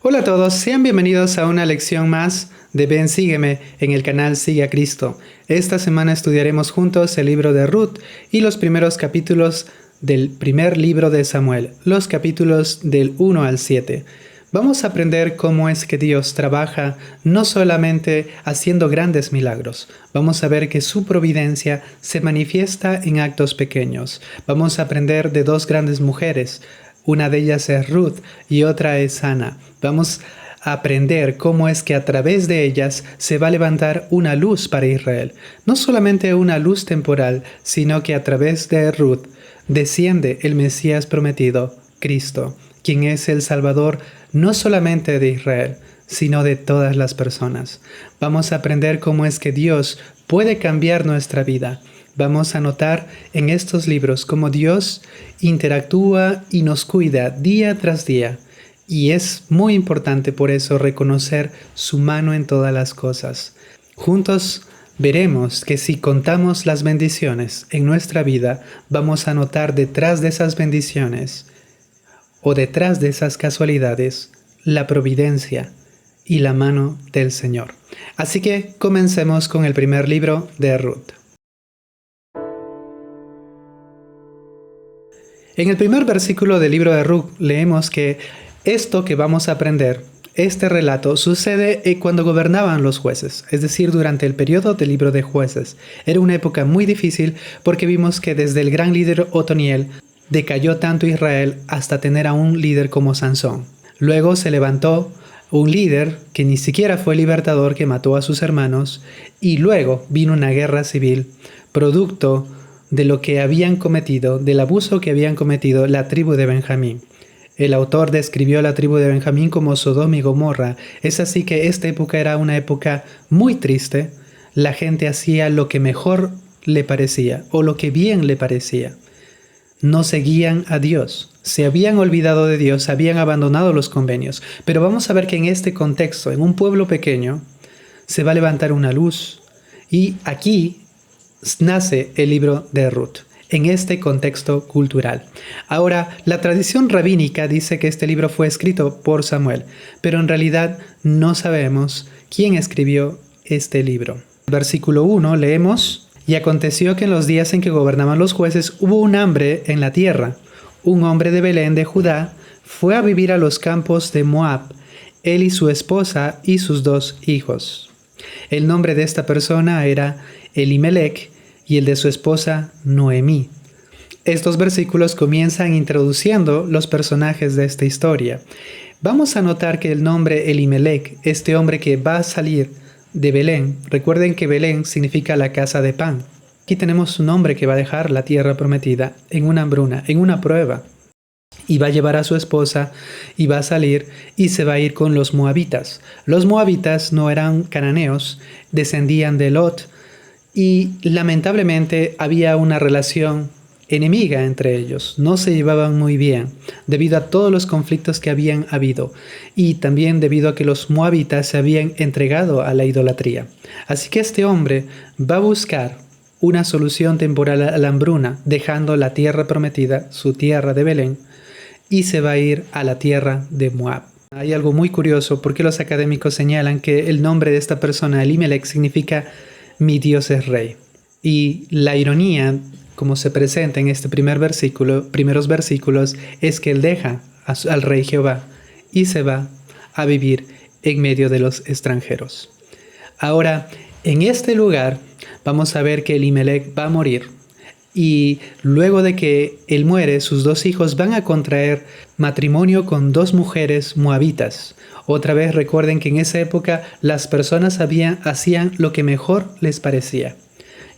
Hola a todos, sean bienvenidos a una lección más de Ven Sígueme en el canal Sigue a Cristo. Esta semana estudiaremos juntos el libro de Ruth y los primeros capítulos del primer libro de Samuel, los capítulos del 1 al 7. Vamos a aprender cómo es que Dios trabaja no solamente haciendo grandes milagros. Vamos a ver que su providencia se manifiesta en actos pequeños. Vamos a aprender de dos grandes mujeres. Una de ellas es Ruth y otra es Ana. Vamos a aprender cómo es que a través de ellas se va a levantar una luz para Israel. No solamente una luz temporal, sino que a través de Ruth desciende el Mesías prometido, Cristo, quien es el Salvador no solamente de Israel, sino de todas las personas. Vamos a aprender cómo es que Dios puede cambiar nuestra vida. Vamos a notar en estos libros cómo Dios interactúa y nos cuida día tras día. Y es muy importante por eso reconocer su mano en todas las cosas. Juntos veremos que si contamos las bendiciones en nuestra vida, vamos a notar detrás de esas bendiciones o detrás de esas casualidades la providencia y la mano del Señor. Así que comencemos con el primer libro de Ruth. En el primer versículo del libro de Ruth leemos que esto que vamos a aprender, este relato, sucede cuando gobernaban los jueces, es decir, durante el periodo del libro de jueces. Era una época muy difícil porque vimos que desde el gran líder Otoniel decayó tanto Israel hasta tener a un líder como Sansón. Luego se levantó un líder que ni siquiera fue libertador, que mató a sus hermanos, y luego vino una guerra civil, producto de lo que habían cometido, del abuso que habían cometido la tribu de Benjamín. El autor describió a la tribu de Benjamín como Sodoma y Gomorra. Es así que esta época era una época muy triste. La gente hacía lo que mejor le parecía o lo que bien le parecía. No seguían a Dios, se habían olvidado de Dios, habían abandonado los convenios. Pero vamos a ver que en este contexto, en un pueblo pequeño, se va a levantar una luz. Y aquí nace el libro de Ruth, en este contexto cultural. Ahora, la tradición rabínica dice que este libro fue escrito por Samuel, pero en realidad no sabemos quién escribió este libro. Versículo 1 leemos: Y aconteció que en los días en que gobernaban los jueces hubo un hambre en la tierra. Un hombre de Belén de Judá fue a vivir a los campos de Moab, él y su esposa y sus 2 hijos. El nombre de esta persona era Elimelech y el de su esposa Noemí. Estos versículos comienzan introduciendo los personajes de esta historia. Vamos a notar que el nombre Elimelech, este hombre que va a salir de Belén, recuerden que Belén significa la casa de pan. Aquí tenemos un hombre que va a dejar la tierra prometida en una hambruna, en una prueba. Y va a llevar a su esposa y va a salir y se va a ir con los moabitas. Los moabitas no eran cananeos, descendían de Lot y lamentablemente había una relación enemiga entre ellos. No se llevaban muy bien debido a todos los conflictos que habían habido y también debido a que los moabitas se habían entregado a la idolatría. Así que este hombre va a buscar una solución temporal a la hambruna, dejando la tierra prometida, su tierra de Belén, y se va a ir a la tierra de Moab. Hay algo muy curioso porque los académicos señalan que el nombre de esta persona, Elimelech, significa mi Dios es rey. Y la ironía, como se presenta en este primeros versículos, es que él deja al rey Jehová y se va a vivir en medio de los extranjeros. Ahora, en este lugar vamos a ver que Elimelech va a morir. Y luego de que él muere, sus 2 hijos van a contraer matrimonio con 2 mujeres moabitas. Otra vez recuerden que en esa época las personas hacían lo que mejor les parecía.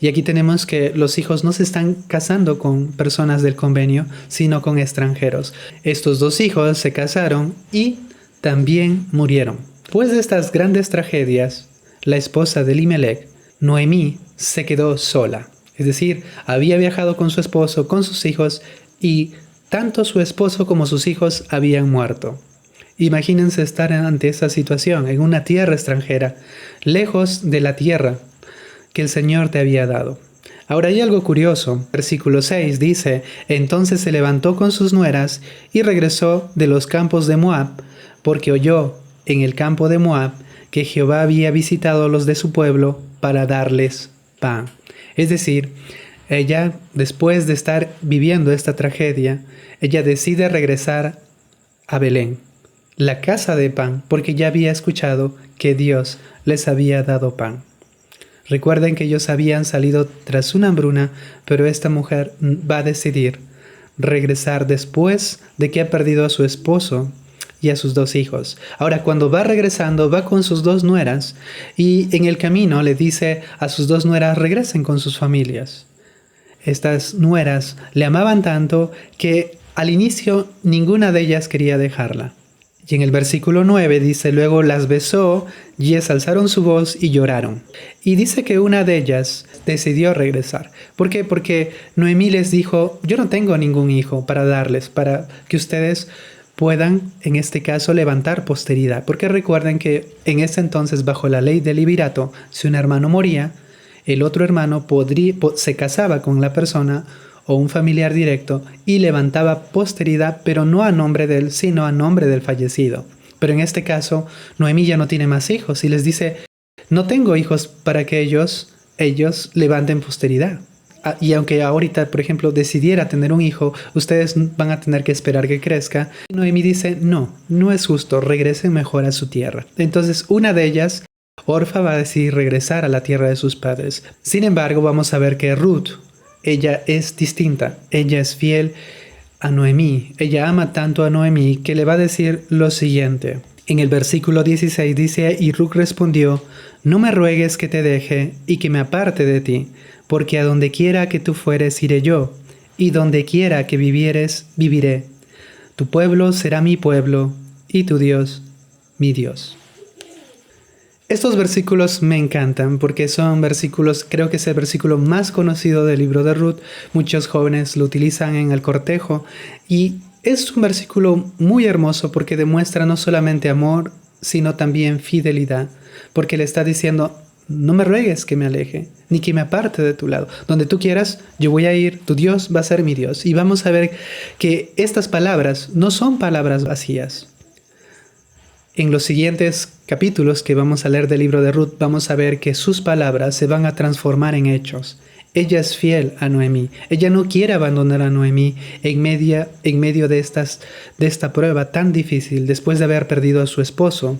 Y aquí tenemos que los hijos no se están casando con personas del convenio, sino con extranjeros. Estos 2 hijos se casaron y también murieron. Después de estas grandes tragedias, la esposa de Elimelech, Noemí, se quedó sola. Es decir, había viajado con su esposo, con sus hijos, y tanto su esposo como sus hijos habían muerto. Imagínense estar ante esa situación, en una tierra extranjera, lejos de la tierra que el Señor te había dado. Ahora hay algo curioso. Versículo 6 dice: Entonces se levantó con sus nueras y regresó de los campos de Moab, porque oyó en el campo de Moab que Jehová había visitado a los de su pueblo para darles pan. Es decir, ella, después de estar viviendo esta tragedia, ella decide regresar a Belén, la casa de pan, porque ya había escuchado que Dios les había dado pan. Recuerden que ellos habían salido tras una hambruna, pero esta mujer va a decidir regresar después de que ha perdido a su esposo y a sus 2 hijos. Ahora, cuando va regresando, va con sus 2 nueras y en el camino le dice a sus 2 nueras, regresen con sus familias. Estas nueras le amaban tanto que al inicio ninguna de ellas quería dejarla. Y en el versículo 9 dice, luego las besó y alzaron su voz y lloraron. Y dice que una de ellas decidió regresar. ¿Por qué? Porque Noemí les dijo, yo no tengo ningún hijo para darles, para que ustedes puedan, en este caso, levantar posteridad. Porque recuerden que en ese entonces, bajo la ley del levirato, si un hermano moría, el otro hermano se casaba con la persona o un familiar directo y levantaba posteridad, pero no a nombre de él, sino a nombre del fallecido. Pero en este caso, Noemí ya no tiene más hijos y les dice, no tengo hijos para que ellos levanten posteridad. Y aunque ahorita, por ejemplo, decidiera tener un hijo, ustedes van a tener que esperar que crezca. Noemí dice, no es justo, regresen mejor a su tierra. Entonces, una de ellas, Orfa, va a decidir regresar a la tierra de sus padres. Sin embargo, vamos a ver que Ruth, ella es distinta, ella es fiel a Noemí, ella ama tanto a Noemí que le va a decir lo siguiente. En el versículo 16 dice, y Ruth respondió, no me ruegues que te deje y que me aparte de ti, porque a donde quiera que tú fueres iré yo, y donde quiera que vivieres, viviré. Tu pueblo será mi pueblo, y tu Dios, mi Dios. Estos versículos me encantan porque son versículos, creo que es el versículo más conocido del libro de Ruth. Muchos jóvenes lo utilizan en el cortejo y es un versículo muy hermoso porque demuestra no solamente amor, sino también fidelidad. Porque le está diciendo, no me ruegues que me aleje, ni que me aparte de tu lado. Donde tú quieras, yo voy a ir, tu Dios va a ser mi Dios. Y vamos a ver que estas palabras no son palabras vacías. En los siguientes capítulos que vamos a leer del libro de Ruth, vamos a ver que sus palabras se van a transformar en hechos. Ella es fiel a Noemí. Ella no quiere abandonar a Noemí en medio de esta prueba tan difícil, después de haber perdido a su esposo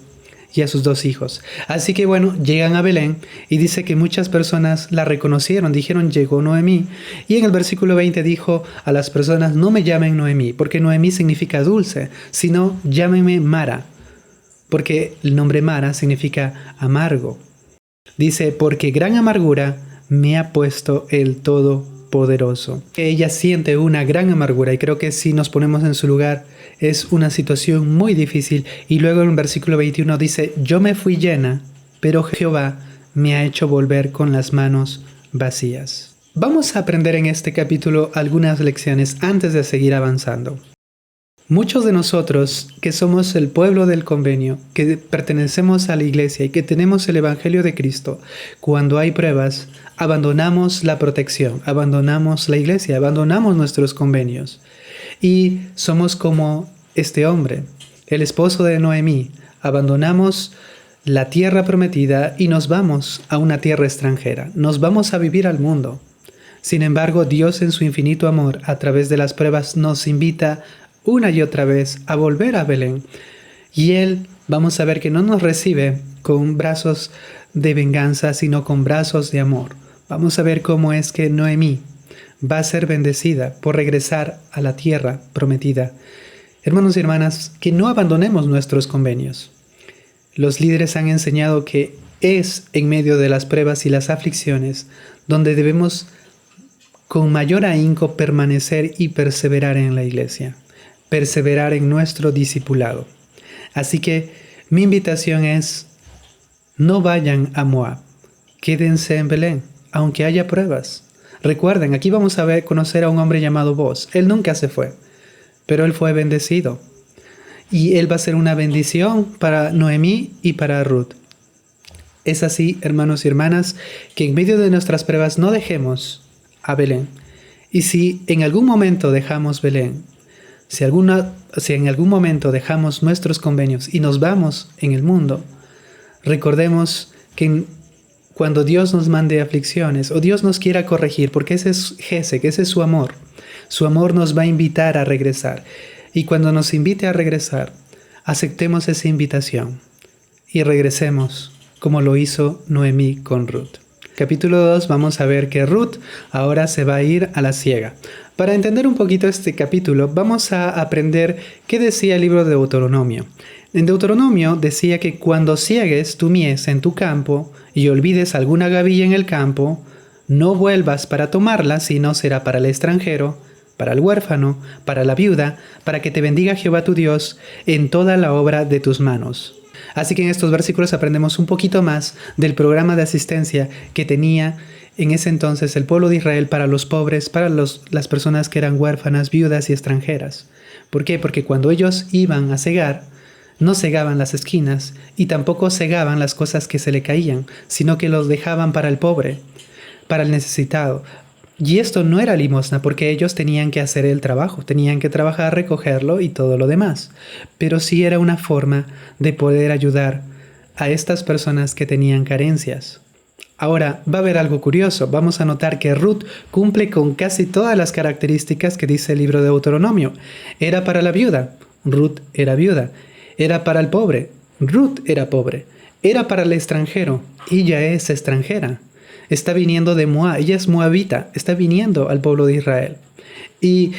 y a sus 2 hijos. Así que bueno, llegan a Belén y dice que muchas personas la reconocieron, dijeron, llegó Noemí. Y en el versículo 20 dijo a las personas, no me llamen Noemí, porque Noemí significa dulce, sino llámenme Mara. Porque el nombre Mara significa amargo. Dice, porque gran amargura me ha puesto el Todopoderoso. Ella siente una gran amargura y creo que si nos ponemos en su lugar es una situación muy difícil. Y luego en el versículo 21 dice, yo me fui llena, pero Jehová me ha hecho volver con las manos vacías. Vamos a aprender en este capítulo algunas lecciones antes de seguir avanzando. Muchos de nosotros que somos el pueblo del convenio, que pertenecemos a la iglesia y que tenemos el Evangelio de Cristo, cuando hay pruebas, abandonamos la protección, abandonamos la iglesia, abandonamos nuestros convenios. Y somos como este hombre, el esposo de Noemí, abandonamos la tierra prometida y nos vamos a una tierra extranjera, nos vamos a vivir al mundo. Sin embargo, Dios en su infinito amor, a través de las pruebas, nos invita una y otra vez a volver a Belén. Y Él, vamos a ver que no nos recibe con brazos de venganza, sino con brazos de amor. Vamos a ver cómo es que Noemí va a ser bendecida por regresar a la tierra prometida. Hermanos y hermanas, que no abandonemos nuestros convenios. Los líderes han enseñado que es en medio de las pruebas y las aflicciones donde debemos con mayor ahínco permanecer y perseverar en la iglesia. Perseverar en nuestro discipulado. Así que mi invitación es, no vayan a Moab, quédense en Belén, aunque haya pruebas. Recuerden, aquí vamos a conocer a un hombre llamado Boaz. Él nunca se fue, pero él fue bendecido. Y él va a ser una bendición para Noemí y para Ruth. Es así, hermanos y hermanas, que en medio de nuestras pruebas no dejemos a Belén. Y si en algún momento dejamos Belén, Si en algún momento dejamos nuestros convenios y nos vamos en el mundo, recordemos que cuando Dios nos mande aflicciones o Dios nos quiera corregir, porque ese es Gesed, ese es su amor nos va a invitar a regresar. Y cuando nos invite a regresar, aceptemos esa invitación y regresemos como lo hizo Noemí con Ruth. Capítulo 2, vamos a ver que Ruth ahora se va a ir a la siega. Para entender un poquito este capítulo, vamos a aprender qué decía el libro de Deuteronomio. En Deuteronomio decía que cuando ciegues tu mies en tu campo y olvides alguna gavilla en el campo, no vuelvas para tomarla, sino será para el extranjero, para el huérfano, para la viuda, para que te bendiga Jehová tu Dios en toda la obra de tus manos. Así que en estos versículos aprendemos un poquito más del programa de asistencia que tenía en ese entonces el pueblo de Israel para los pobres, para las personas que eran huérfanas, viudas y extranjeras. ¿Por qué? Porque cuando ellos iban a cegar, no cegaban las esquinas y tampoco cegaban las cosas que se le caían, sino que los dejaban para el pobre, para el necesitado. Y esto no era limosna porque ellos tenían que hacer el trabajo, tenían que trabajar, recogerlo y todo lo demás. Pero sí era una forma de poder ayudar a estas personas que tenían carencias. Ahora, va a haber algo curioso. Vamos a notar que Ruth cumple con casi todas las características que dice el libro de Deuteronomio. Era para la viuda, Ruth era viuda. Era para el pobre, Ruth era pobre. Era para el extranjero, ella es extranjera. Está viniendo de Moab, ella es moabita, está viniendo al pueblo de Israel. Y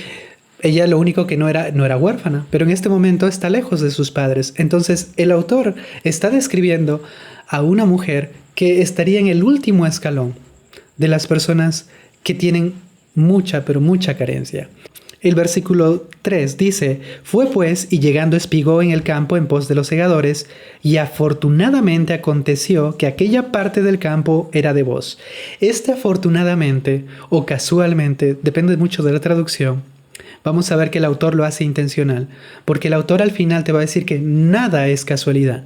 ella lo único que no era huérfana, pero en este momento está lejos de sus padres. Entonces el autor está describiendo a una mujer que estaría en el último escalón de las personas que tienen mucha, pero mucha carencia. El versículo 3 dice, fue pues y llegando espigó en el campo en pos de los segadores, y afortunadamente aconteció que aquella parte del campo era de vos. Este afortunadamente o casualmente, depende mucho de la traducción, vamos a ver que el autor lo hace intencional, porque el autor al final te va a decir que nada es casualidad.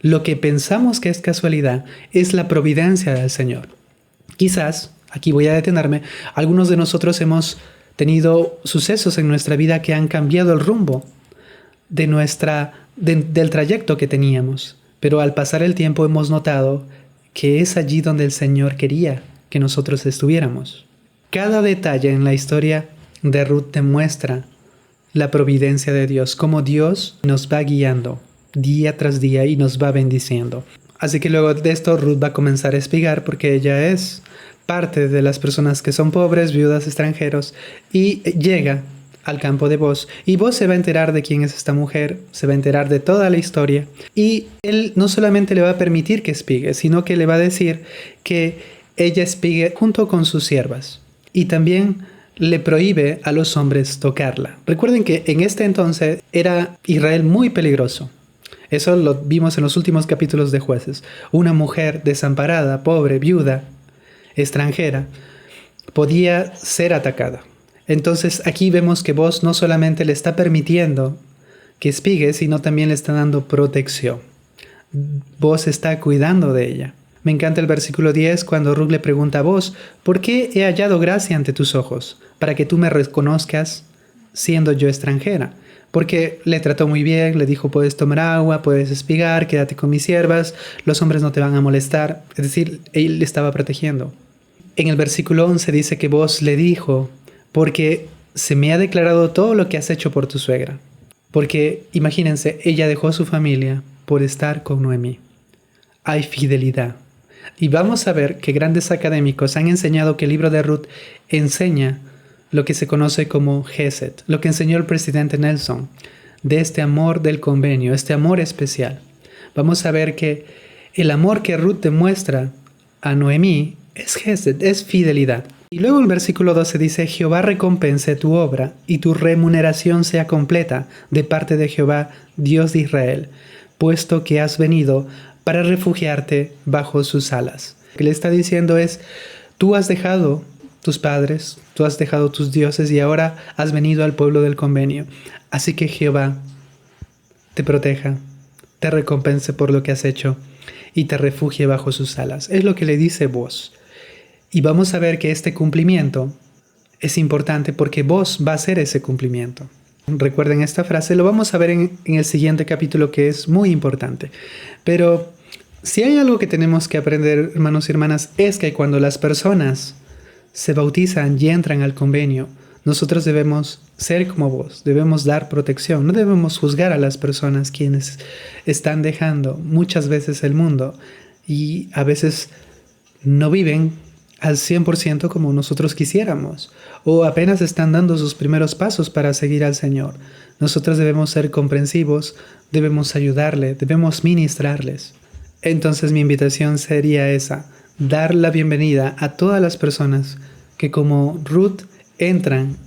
Lo que pensamos que es casualidad es la providencia del Señor. Quizás, aquí voy a detenerme, algunos de nosotros hemos tenido sucesos en nuestra vida que han cambiado el rumbo del trayecto que teníamos. Pero al pasar el tiempo hemos notado que es allí donde el Señor quería que nosotros estuviéramos. Cada detalle en la historia de Ruth demuestra la providencia de Dios, cómo Dios nos va guiando día tras día y nos va bendiciendo. Así que luego de esto Ruth va a comenzar a espigar porque ella es parte de las personas que son pobres, viudas, extranjeros, y llega al campo de Boz. Y Boz se va a enterar de quién es esta mujer, se va a enterar de toda la historia, y él no solamente le va a permitir que espigue, sino que le va a decir que ella espigue junto con sus siervas. Y también le prohíbe a los hombres tocarla. Recuerden que en este entonces era Israel muy peligroso. Eso lo vimos en los últimos capítulos de Jueces. Una mujer desamparada, pobre, viuda, extranjera, podía ser atacada. Entonces aquí vemos que Boz no solamente le está permitiendo que espigue, sino también le está dando protección. Boz está cuidando de ella. Me encanta el versículo 10 cuando Ruth le pregunta a Boz, ¿por qué he hallado gracia ante tus ojos? Para que tú me reconozcas siendo yo extranjera. Porque le trató muy bien, le dijo, puedes tomar agua, puedes espigar, quédate con mis siervas, los hombres no te van a molestar. Es decir, él le estaba protegiendo. En el versículo 11 dice que Boz le dijo, porque se me ha declarado todo lo que has hecho por tu suegra. Porque, imagínense, ella dejó su familia por estar con Noemí. Hay fidelidad. Y vamos a ver que grandes académicos han enseñado que el libro de Ruth enseña lo que se conoce como Gesed, lo que enseñó el presidente Nelson, de este amor del convenio, este amor especial. Vamos a ver que el amor que Ruth demuestra a Noemí es Gesed, es fidelidad. Y luego el versículo 12 dice, Jehová recompense tu obra y tu remuneración sea completa de parte de Jehová, Dios de Israel, puesto que has venido para refugiarte bajo sus alas. Lo que le está diciendo es, tú has dejado tus padres, tú has dejado tus dioses y ahora has venido al pueblo del convenio. Así que Jehová te proteja, te recompense por lo que has hecho y te refugie bajo sus alas. Es lo que le dice Boz. Y vamos a ver que este cumplimiento es importante porque Boz va a hacer ese cumplimiento. Recuerden esta frase, lo vamos a ver en el siguiente capítulo, que es muy importante. Pero si hay algo que tenemos que aprender, hermanos y hermanas, es que cuando las personas se bautizan y entran al convenio, nosotros debemos ser como vos, debemos dar protección, no debemos juzgar a las personas quienes están dejando muchas veces el mundo y a veces no viven al 100% como nosotros quisiéramos, o apenas están dando sus primeros pasos para seguir al Señor. Nosotros debemos ser comprensivos, debemos ayudarle, debemos ministrarles. Entonces mi invitación sería esa, dar la bienvenida a todas las personas que como Ruth entran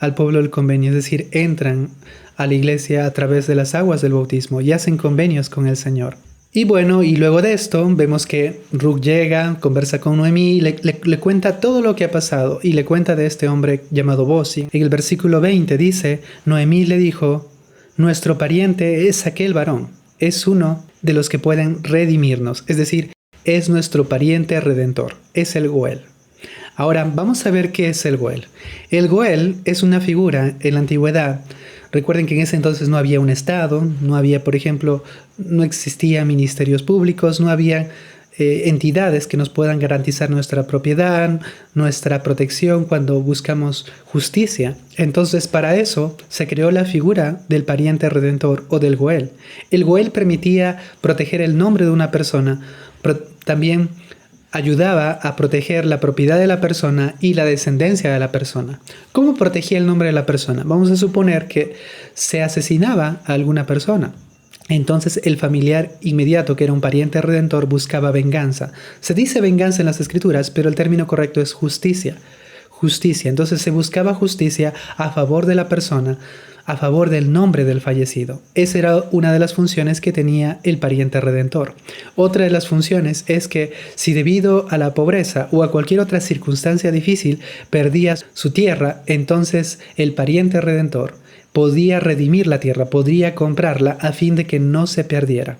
al pueblo del convenio, es decir, entran a la iglesia a través de las aguas del bautismo y hacen convenios con el Señor. Y bueno, y luego de esto vemos que Ruth llega, conversa con Noemí, le cuenta todo lo que ha pasado y le cuenta de este hombre llamado Boaz. En el versículo 20 dice, Noemí le dijo, nuestro pariente es aquel varón, es uno de los que pueden redimirnos, es decir, es nuestro pariente redentor, es el Goel. Ahora vamos a ver qué es el Goel. El Goel es una figura en la antigüedad. Recuerden que en ese entonces no había un Estado, no había, por ejemplo, no existían ministerios públicos, no había entidades que nos puedan garantizar nuestra propiedad, nuestra protección cuando buscamos justicia. Entonces, para eso se creó la figura del pariente redentor o del Goel. El Goel permitía proteger el nombre de una persona, pero también ayudaba a proteger la propiedad de la persona y la descendencia de la persona. ¿Cómo protegía el nombre de la persona? Vamos a suponer que se asesinaba a alguna persona. Entonces el familiar inmediato, que era un pariente redentor, buscaba venganza. Se dice venganza en las escrituras, pero el término correcto es justicia. Justicia. Entonces se buscaba justicia a favor de la persona, a favor del nombre del fallecido. Esa era una de las funciones que tenía el pariente redentor. Otra de las funciones es que si debido a la pobreza o a cualquier otra circunstancia difícil perdía su tierra, entonces el pariente redentor podía redimir la tierra, podría comprarla a fin de que no se perdiera.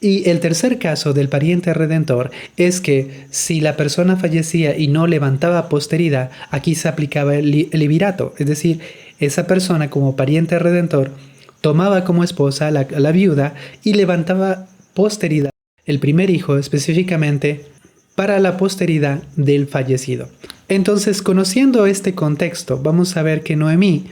Y el tercer caso del pariente redentor es que si la persona fallecía y no levantaba posteridad, aquí se aplicaba el levirato, es decir, esa persona como pariente redentor tomaba como esposa a la viuda y levantaba posteridad, el primer hijo específicamente, para la posteridad del fallecido. Entonces, conociendo este contexto, vamos a ver que Noemí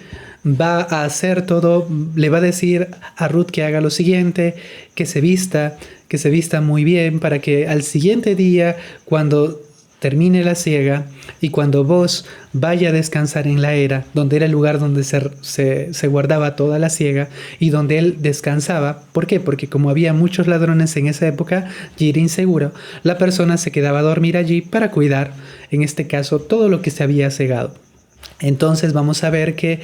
va a hacer todo, le va a decir a Ruth que haga lo siguiente, que se vista muy bien para que al siguiente día, cuando termine la siega y cuando vos vaya a descansar en la era, donde era el lugar donde se guardaba toda la siega y donde él descansaba. ¿Por qué? Porque como había muchos ladrones en esa época y era inseguro, la persona se quedaba a dormir allí para cuidar, en este caso, todo lo que se había cegado. Entonces vamos a ver que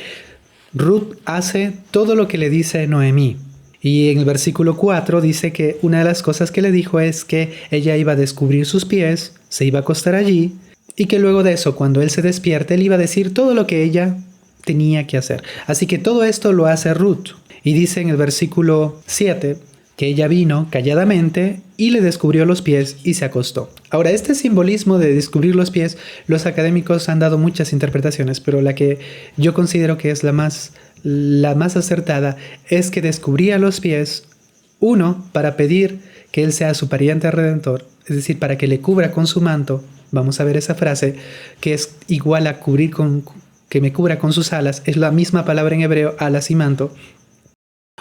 Ruth hace todo lo que le dice Noemí. Y en el versículo 4 dice que una de las cosas que le dijo es que ella iba a descubrir sus pies, se iba a acostar allí, y que luego de eso, cuando él se despierte, él iba a decir todo lo que ella tenía que hacer. Así que todo esto lo hace Ruth. Y dice en el versículo 7 que ella vino calladamente y le descubrió los pies y se acostó. Ahora, este simbolismo de descubrir los pies, los académicos han dado muchas interpretaciones, pero la que yo considero que es la más acertada es que descubría los pies, uno, para pedir que él sea su pariente redentor, es decir, para que le cubra con su manto. Vamos a ver esa frase, que es igual a que me cubra con sus alas, es la misma palabra en hebreo, alas y manto.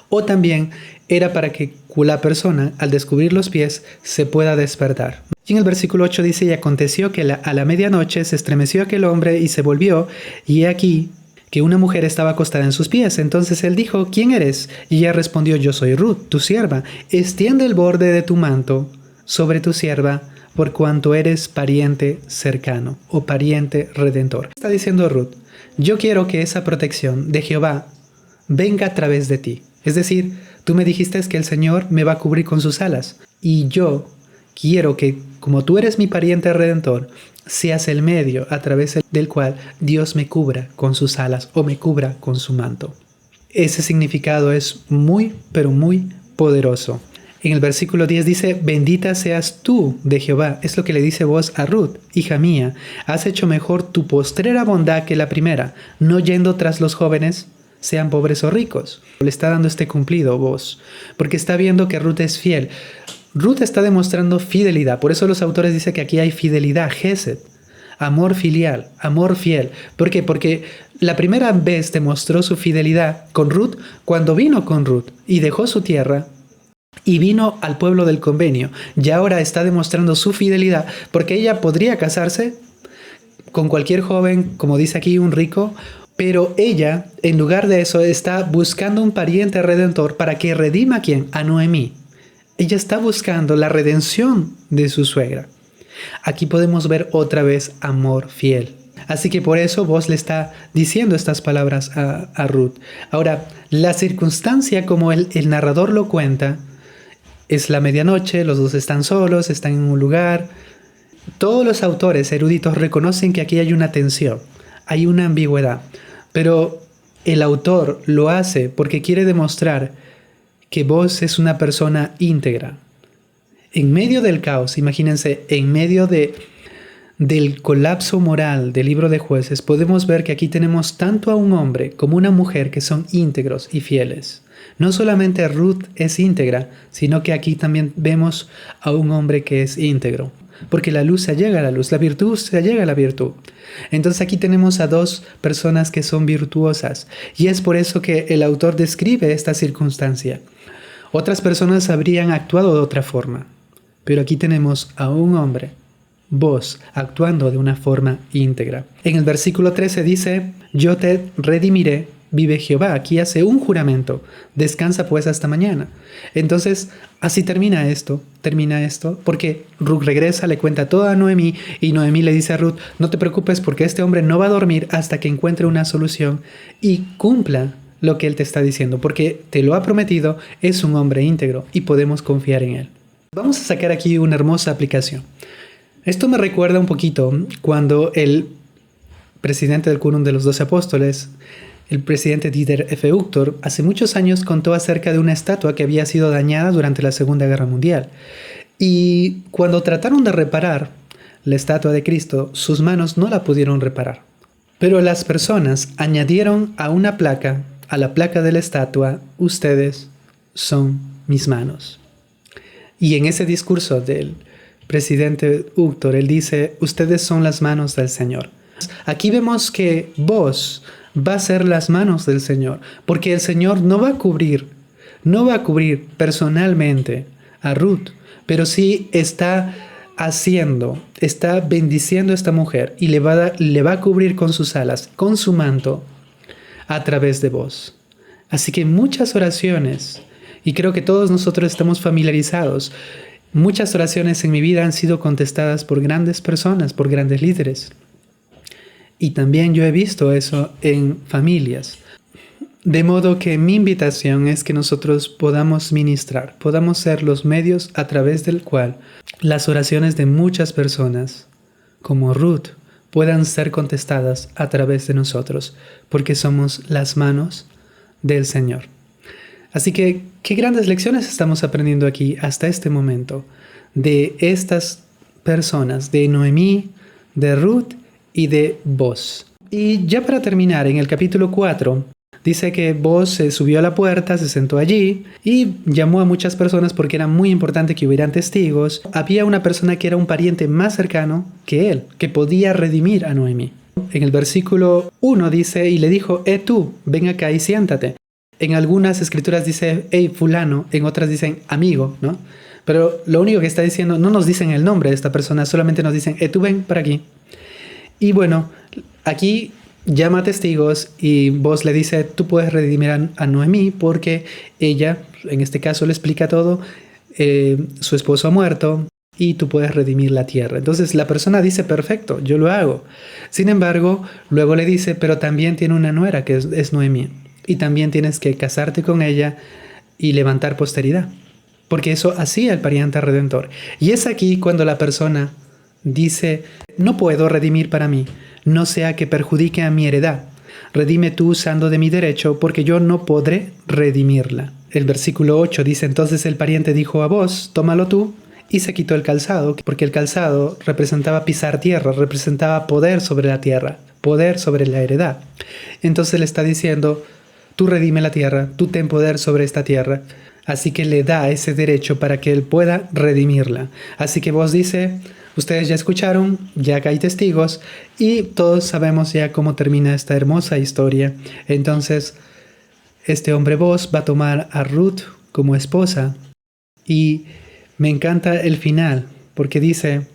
O también era para que la persona, al descubrir los pies, se pueda despertar. Y en el versículo 8 dice, y aconteció que a la medianoche se estremeció aquel hombre y se volvió, y he aquí que una mujer estaba acostada en sus pies. Entonces él dijo, ¿quién eres? Y ella respondió, yo soy Ruth, tu sierva. Extiende el borde de tu manto sobre tu sierva, por cuanto eres pariente cercano o pariente redentor. Está diciendo Ruth, yo quiero que esa protección de Jehová venga a través de ti. Es decir, tú me dijiste que el Señor me va a cubrir con sus alas. Y yo quiero que, como tú eres mi pariente redentor, seas el medio a través del cual Dios me cubra con sus alas o me cubra con su manto. Ese significado es muy, pero muy poderoso. En el versículo 10 dice, bendita seas tú de Jehová. Es lo que le dice Boaz a Ruth, hija mía, has hecho mejor tu postrera bondad que la primera, no yendo tras los jóvenes, sean pobres o ricos. Le está dando este cumplido vos, porque está viendo que Ruth es fiel. Ruth está demostrando fidelidad, por eso los autores dicen que aquí hay fidelidad, Gesed, amor filial, amor fiel. ¿Por qué? Porque la primera vez demostró su fidelidad con Ruth cuando vino con Ruth y dejó su tierra y vino al pueblo del convenio. Y ahora está demostrando su fidelidad porque ella podría casarse con cualquier joven, como dice aquí, un rico, pero ella, en lugar de eso, está buscando un pariente redentor para que redima ¿a quién? A Noemí. Ella está buscando la redención de su suegra. Aquí podemos ver otra vez amor fiel. Así que por eso vos le está diciendo estas palabras a Ruth. Ahora, la circunstancia como el narrador lo cuenta, es la medianoche, los dos están solos, están en un lugar. Todos los autores eruditos reconocen que aquí hay una tensión, hay una ambigüedad, pero el autor lo hace porque quiere demostrar que vos es una persona íntegra. En medio del caos, imagínense, en medio del colapso moral del libro de Jueces, podemos ver que aquí tenemos tanto a un hombre como una mujer que son íntegros y fieles. No solamente Ruth es íntegra, sino que aquí también vemos a un hombre que es íntegro. Porque la luz se allega a la luz, la virtud se allega a la virtud. Entonces aquí tenemos a dos personas que son virtuosas. Y es por eso que el autor describe esta circunstancia. Otras personas habrían actuado de otra forma. Pero aquí tenemos a un hombre, vos, actuando de una forma íntegra. En el versículo 13 dice, yo te redimiré, vive Jehová. Aquí hace un juramento. Descansa pues hasta mañana. Entonces, así termina esto, porque Ruth regresa, le cuenta todo a Noemí, y Noemí le dice a Ruth, no te preocupes porque este hombre no va a dormir hasta que encuentre una solución y cumpla lo que él te está diciendo, porque te lo ha prometido, es un hombre íntegro y podemos confiar en él. Vamos a sacar aquí una hermosa aplicación. Esto me recuerda un poquito cuando el presidente del Quórum de los 12 Apóstoles, el presidente Dieter F. Uchtdorf, hace muchos años contó acerca de una estatua que había sido dañada durante la Segunda Guerra Mundial. Y cuando trataron de reparar la estatua de Cristo, sus manos no la pudieron reparar. Pero las personas añadieron a una placa, a la placa de la estatua, ustedes son mis manos. Y en ese discurso del presidente Uchtdorf, él dice, ustedes son las manos del Señor. Aquí vemos que vos va a ser las manos del Señor, porque el Señor no va a cubrir personalmente a Ruth, pero sí está bendiciendo a esta mujer y le va a cubrir con sus alas, con su manto, a través de vos. Así que muchas oraciones, y creo que todos nosotros estamos familiarizados, muchas oraciones en mi vida han sido contestadas por grandes personas, por grandes líderes. Y también yo he visto eso en familias. De modo que mi invitación es que nosotros podamos ministrar, podamos ser los medios a través del cual las oraciones de muchas personas, como Ruth, puedan ser contestadas a través de nosotros, porque somos las manos del Señor. Así que, qué grandes lecciones estamos aprendiendo aquí hasta este momento de estas personas, de Noemí, de Ruth y de Boz. Y ya para terminar, en el capítulo 4, dice que Boz se subió a la puerta, se sentó allí y llamó a muchas personas porque era muy importante que hubieran testigos. Había una persona que era un pariente más cercano que él, que podía redimir a Noemí. En el versículo 1 dice, y le dijo, tú, ven acá y siéntate. En algunas escrituras dice, hey, fulano, en otras dicen, amigo, ¿no? Pero lo único que está diciendo, no nos dicen el nombre de esta persona, solamente nos dicen, tú ven para aquí. Y bueno, aquí llama a testigos y Boz le dice, tú puedes redimir a Noemí porque ella, en este caso le explica todo, su esposo ha muerto y tú puedes redimir la tierra. Entonces la persona dice, perfecto, yo lo hago. Sin embargo, luego le dice, pero también tiene una nuera que es Noemí y también tienes que casarte con ella y levantar posteridad. Porque eso hacía el pariente redentor. Y es aquí cuando la persona dice, no puedo redimir para mí, no sea que perjudique a mi heredad. Redime tú usando de mi derecho, porque yo no podré redimirla. El versículo 8 dice, entonces el pariente dijo a Boz, tómalo tú, y se quitó el calzado, porque el calzado representaba pisar tierra, representaba poder sobre la tierra, poder sobre la heredad. Entonces le está diciendo, tú redime la tierra, tú ten poder sobre esta tierra. Así que le da ese derecho para que él pueda redimirla. Así que vos dice, ustedes ya escucharon, ya que hay testigos y todos sabemos ya cómo termina esta hermosa historia. Entonces, este hombre vos va a tomar a Ruth como esposa y me encanta el final porque dice,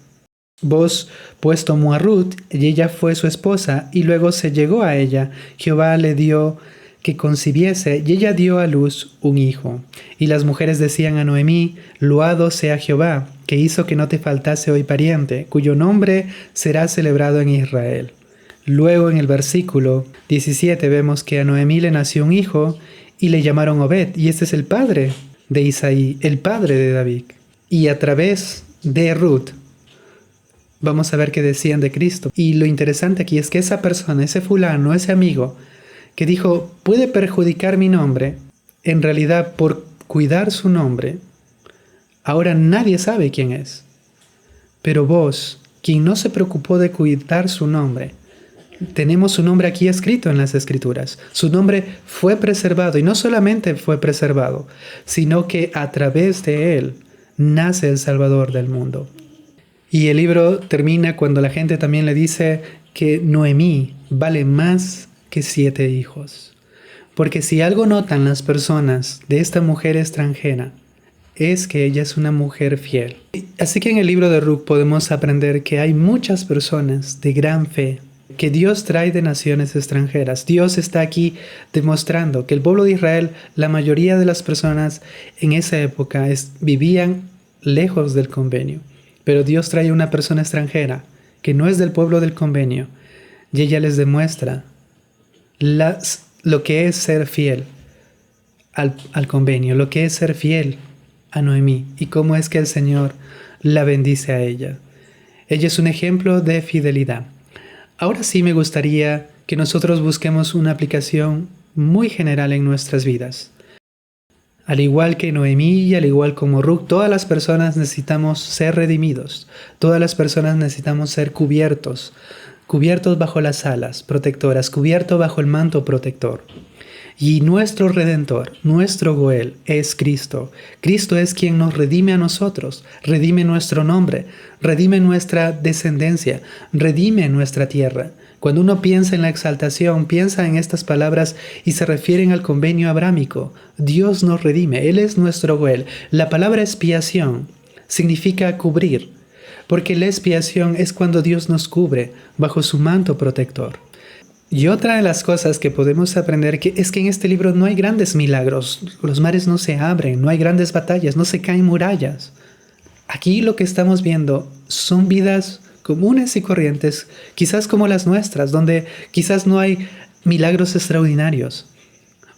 vos pues tomó a Ruth y ella fue su esposa y luego se llegó a ella. Jehová le dio que concibiese y ella dio a luz un hijo. Y las mujeres decían a Noemí, loado sea Jehová, que hizo que no te faltase hoy pariente, cuyo nombre será celebrado en Israel. Luego en el versículo 17 vemos que a Noemí le nació un hijo y le llamaron Obed, y este es el padre de Isaí, el padre de David. Y a través de Ruth vamos a ver que decían de Cristo. Y lo interesante aquí es que esa persona, ese fulano, ese amigo, que dijo, puede perjudicar mi nombre, en realidad por cuidar su nombre, ahora nadie sabe quién es. Pero vos, quien no se preocupó de cuidar su nombre, tenemos su nombre aquí escrito en las Escrituras. Su nombre fue preservado, y no solamente fue preservado, sino que a través de él nace el Salvador del mundo. Y el libro termina cuando la gente también le dice que Noemí vale más que 7 hijos. Porque si algo notan las personas de esta mujer extranjera, es que ella es una mujer fiel. Así que en el libro de Ruth podemos aprender que hay muchas personas de gran fe que Dios trae de naciones extranjeras. Dios está aquí demostrando que el pueblo de Israel, la mayoría de las personas en esa época vivían lejos del convenio. Pero Dios trae una persona extranjera que no es del pueblo del convenio y ella les demuestra lo que es ser fiel al convenio, lo que es ser fiel a Noemí y cómo es que el Señor la bendice a ella. Ella es un ejemplo de fidelidad. Ahora sí me gustaría que nosotros busquemos una aplicación muy general en nuestras vidas. Al igual que Noemí y al igual como Ruth, todas las personas necesitamos ser redimidos. Todas las personas necesitamos ser cubiertos bajo las alas protectoras, cubiertos bajo el manto protector. Y nuestro Redentor, nuestro Goel, es Cristo. Cristo es quien nos redime a nosotros, redime nuestro nombre, redime nuestra descendencia, redime nuestra tierra. Cuando uno piensa en la exaltación, piensa en estas palabras y se refieren al convenio abrámico. Dios nos redime, Él es nuestro Goel. La palabra expiación significa cubrir, porque la expiación es cuando Dios nos cubre bajo su manto protector. Y otra de las cosas que podemos aprender es que en este libro no hay grandes milagros. Los mares no se abren, no hay grandes batallas, no se caen murallas. Aquí lo que estamos viendo son vidas comunes y corrientes, quizás como las nuestras, donde quizás no hay milagros extraordinarios.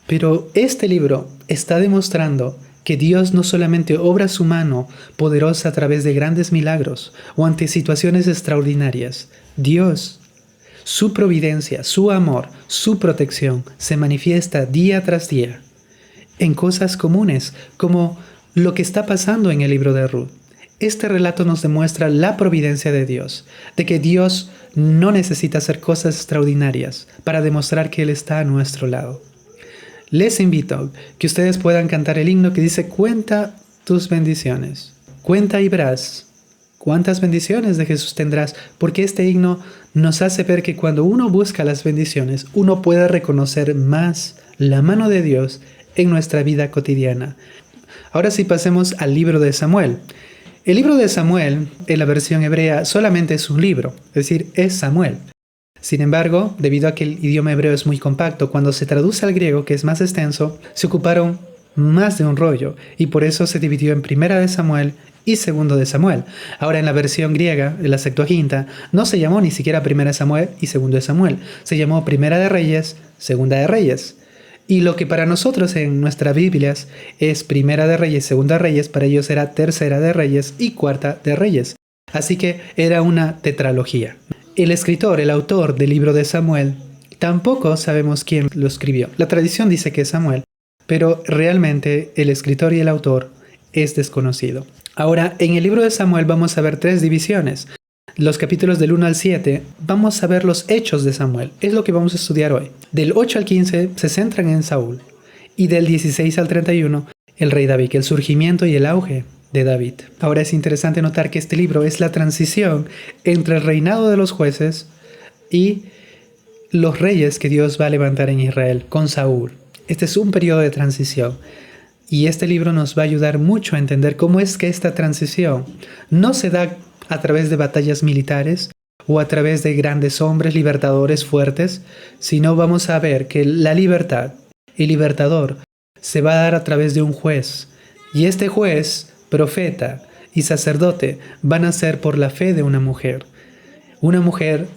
Pero este libro está demostrando que Dios no solamente obra su mano poderosa a través de grandes milagros o ante situaciones extraordinarias. Dios, su providencia, su amor, su protección se manifiesta día tras día en cosas comunes como lo que está pasando en el libro de Ruth. Este relato nos demuestra la providencia de Dios, de que Dios no necesita hacer cosas extraordinarias para demostrar que Él está a nuestro lado. Les invito que ustedes puedan cantar el himno que dice: cuenta tus bendiciones, cuenta y verás cuántas bendiciones de Jesús tendrás, porque este himno nos hace ver que cuando uno busca las bendiciones, uno puede reconocer más la mano de Dios en nuestra vida cotidiana. Ahora sí pasemos al libro de Samuel. El libro de Samuel, en la versión hebrea, solamente es un libro, es decir, es Samuel. Sin embargo, debido a que el idioma hebreo es muy compacto, cuando se traduce al griego, que es más extenso, se ocuparon más de un rollo, y por eso se dividió en Primera de Samuel y Segundo de Samuel. Ahora en la versión griega, en la Septuaginta, no se llamó ni siquiera Primera de Samuel y Segundo de Samuel, se llamó Primera de Reyes, Segunda de Reyes. Y lo que para nosotros en nuestras Biblias es Primera de Reyes, Segunda de Reyes, para ellos era Tercera de Reyes y Cuarta de Reyes. Así que era una tetralogía. El escritor, el autor del libro de Samuel, tampoco sabemos quién lo escribió. La tradición dice que es Samuel, pero realmente el escritor y el autor es desconocido. Ahora, en el libro de Samuel vamos a ver 3 divisiones. Los capítulos del 1 al 7 vamos a ver los hechos de Samuel. Es lo que vamos a estudiar hoy. Del 8 al 15 se centran en Saúl. Y del 16 al 31, el rey David, el surgimiento y el auge de David. Ahora es interesante notar que este libro es la transición entre el reinado de los jueces y los reyes que Dios va a levantar en Israel con Saúl. Este es un periodo de transición. Y este libro nos va a ayudar mucho a entender cómo es que esta transición no se da a través de batallas militares o a través de grandes hombres libertadores fuertes, sino vamos a ver que la libertad, el libertador, se va a dar a través de un juez. Y este juez, profeta y sacerdote van a ser por la fe de una mujer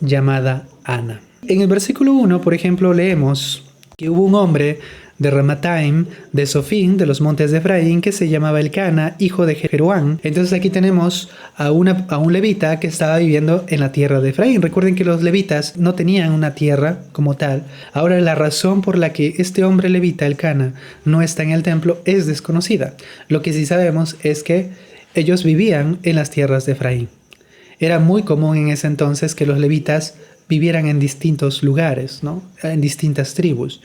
llamada Ana. En el versículo 1, por ejemplo, leemos que hubo un hombre de Ramataim, de Sofín, de los montes de Efraín, que se llamaba Elcana, hijo de Jeruán. Entonces aquí tenemos a un levita que estaba viviendo en la tierra de Efraín. Recuerden que los levitas no tenían una tierra como tal. Ahora la razón por la que este hombre levita, Elcana, no está en el templo es desconocida. Lo que sí sabemos es que ellos vivían en las tierras de Efraín. Era muy común en ese entonces que los levitas vivieran en distintos lugares, ¿no? En distintas tribus.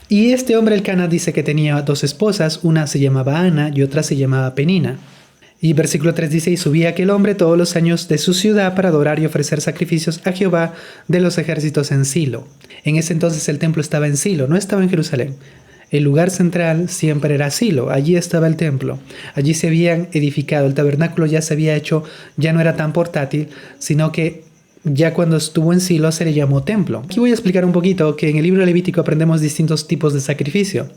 Y este hombre Elcana dice que tenía dos esposas, una se llamaba Ana y otra se llamaba Penina. Y versículo 3 dice, y subía aquel hombre todos los años de su ciudad para adorar y ofrecer sacrificios a Jehová de los ejércitos en Silo. En ese entonces el templo estaba en Silo, no estaba en Jerusalén. El lugar central siempre era Silo, allí estaba el templo. Allí se habían edificado, el tabernáculo ya se había hecho, ya no era tan portátil, sino que ya cuando estuvo en Silo se le llamó templo. Aquí voy a explicar un poquito que en el libro de Levítico aprendemos distintos tipos de sacrificio.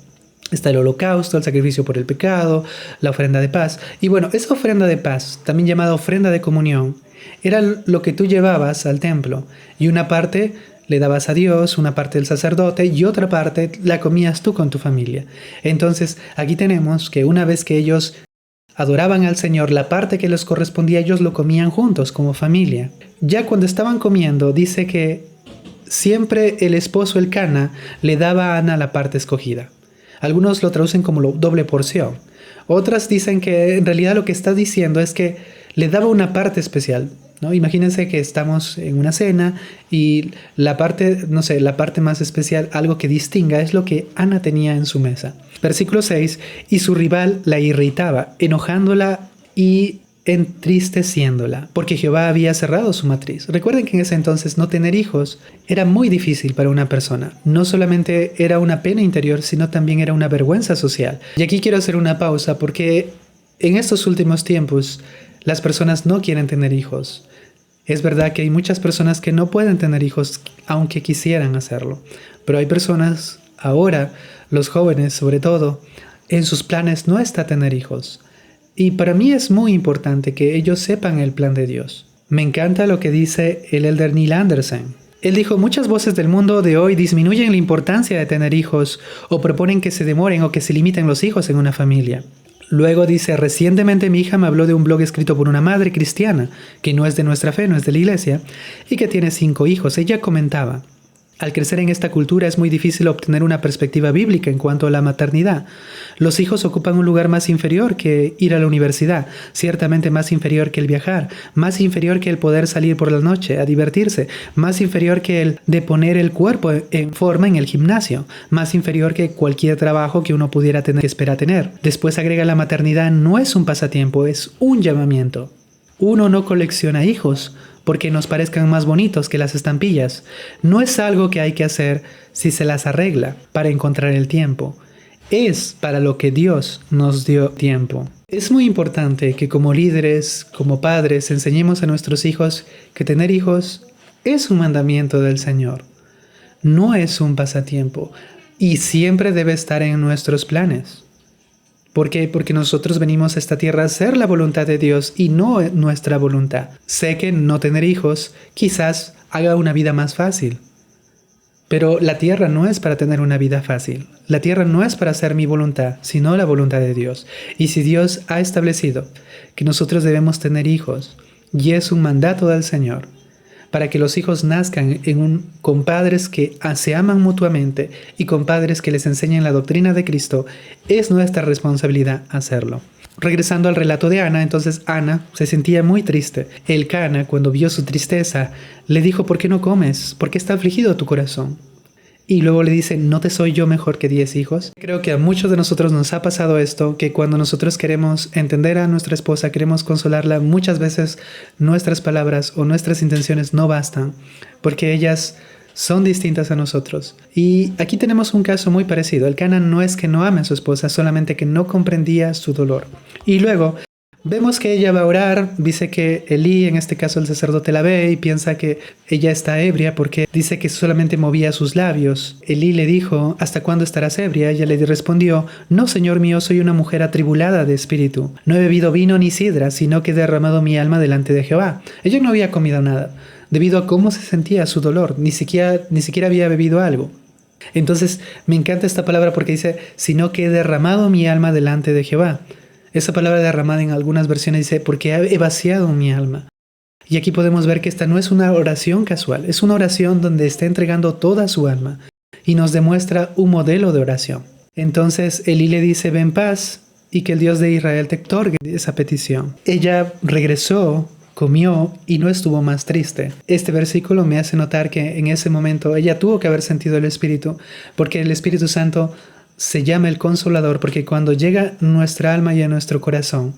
Está el holocausto, el sacrificio por el pecado, la ofrenda de paz. Y bueno, esa ofrenda de paz, también llamada ofrenda de comunión, era lo que tú llevabas al templo. Y una parte le dabas a Dios, una parte del sacerdote y otra parte la comías tú con tu familia. Entonces aquí tenemos que una vez que ellos adoraban al Señor, la parte que les correspondía, ellos lo comían juntos como familia. Ya cuando estaban comiendo, dice que siempre el esposo Elcana le daba a Ana la parte escogida. Algunos lo traducen como doble porción. Otras dicen que en realidad lo que está diciendo es que le daba una parte especial, ¿no? Imagínense que estamos en una cena y la parte, no sé, la parte más especial, algo que distinga, es lo que Ana tenía en su mesa. Versículo 6, y su rival la irritaba, enojándola y entristeciéndola, porque Jehová había cerrado su matriz. Recuerden que en ese entonces no tener hijos era muy difícil para una persona. No solamente era una pena interior, sino también era una vergüenza social. Y aquí quiero hacer una pausa porque en estos últimos tiempos las personas no quieren tener hijos. Es verdad que hay muchas personas que no pueden tener hijos aunque quisieran hacerlo. Pero hay personas, ahora, los jóvenes sobre todo, en sus planes no está tener hijos. Y para mí es muy importante que ellos sepan el plan de Dios. Me encanta lo que dice el elder Neil Anderson. Él dijo, muchas voces del mundo de hoy disminuyen la importancia de tener hijos o proponen que se demoren o que se limiten los hijos en una familia. Luego dice, recientemente mi hija me habló de un blog escrito por una madre cristiana, que no es de nuestra fe, no es de la iglesia, y que tiene 5 hijos. Ella comentaba, al crecer en esta cultura es muy difícil obtener una perspectiva bíblica en cuanto a la maternidad. Los hijos ocupan un lugar más inferior que ir a la universidad, ciertamente más inferior que el viajar, más inferior que el poder salir por la noche a divertirse, más inferior que el de poner el cuerpo en forma en el gimnasio, más inferior que cualquier trabajo que uno pudiera tener que esperar tener. Después agrega, la maternidad no es un pasatiempo, es un llamamiento. Uno no colecciona hijos porque nos parezcan más bonitos que las estampillas. No es algo que hay que hacer si se las arregla para encontrar el tiempo. Es para lo que Dios nos dio tiempo. Es muy importante que como líderes, como padres, enseñemos a nuestros hijos que tener hijos es un mandamiento del Señor. No es un pasatiempo y siempre debe estar en nuestros planes. ¿Por qué? Porque nosotros venimos a esta tierra a hacer la voluntad de Dios y no nuestra voluntad. Sé que no tener hijos quizás haga una vida más fácil. Pero la tierra no es para tener una vida fácil. La tierra no es para hacer mi voluntad, sino la voluntad de Dios. Y si Dios ha establecido que nosotros debemos tener hijos, y es un mandato del Señor, para que los hijos nazcan con padres que se aman mutuamente y con padres que les enseñen la doctrina de Cristo, es nuestra responsabilidad hacerlo. Regresando al relato de Ana, entonces Ana se sentía muy triste. Elcana, cuando vio su tristeza, le dijo, ¿por qué no comes? ¿Por qué está afligido tu corazón? Y luego le dice, ¿no te soy yo mejor que 10 hijos? Creo que a muchos de nosotros nos ha pasado esto, que cuando nosotros queremos entender a nuestra esposa, queremos consolarla, muchas veces nuestras palabras o nuestras intenciones no bastan, porque ellas son distintas a nosotros. Y aquí tenemos un caso muy parecido. Elcana no es que no ame a su esposa, solamente que no comprendía su dolor. Y luego vemos que ella va a orar, dice que Elí, en este caso el sacerdote, la ve y piensa que ella está ebria porque dice que solamente movía sus labios. Elí le dijo, ¿hasta cuándo estarás ebria? Ella le respondió, no, señor mío, soy una mujer atribulada de espíritu. No he bebido vino ni sidra, sino que he derramado mi alma delante de Jehová. Ella no había comido nada, debido a cómo se sentía su dolor, ni siquiera había bebido algo. Entonces me encanta esta palabra porque dice, sino que he derramado mi alma delante de Jehová. Esa palabra derramada en algunas versiones dice, porque he vaciado mi alma. Y aquí podemos ver que esta no es una oración casual, es una oración donde está entregando toda su alma y nos demuestra un modelo de oración. Entonces Elí le dice, ven paz y que el Dios de Israel te otorgue esa petición. Ella regresó, comió y no estuvo más triste. Este versículo me hace notar que en ese momento ella tuvo que haber sentido el Espíritu, porque el Espíritu Santo se llama el Consolador, porque cuando llega nuestra alma y a nuestro corazón,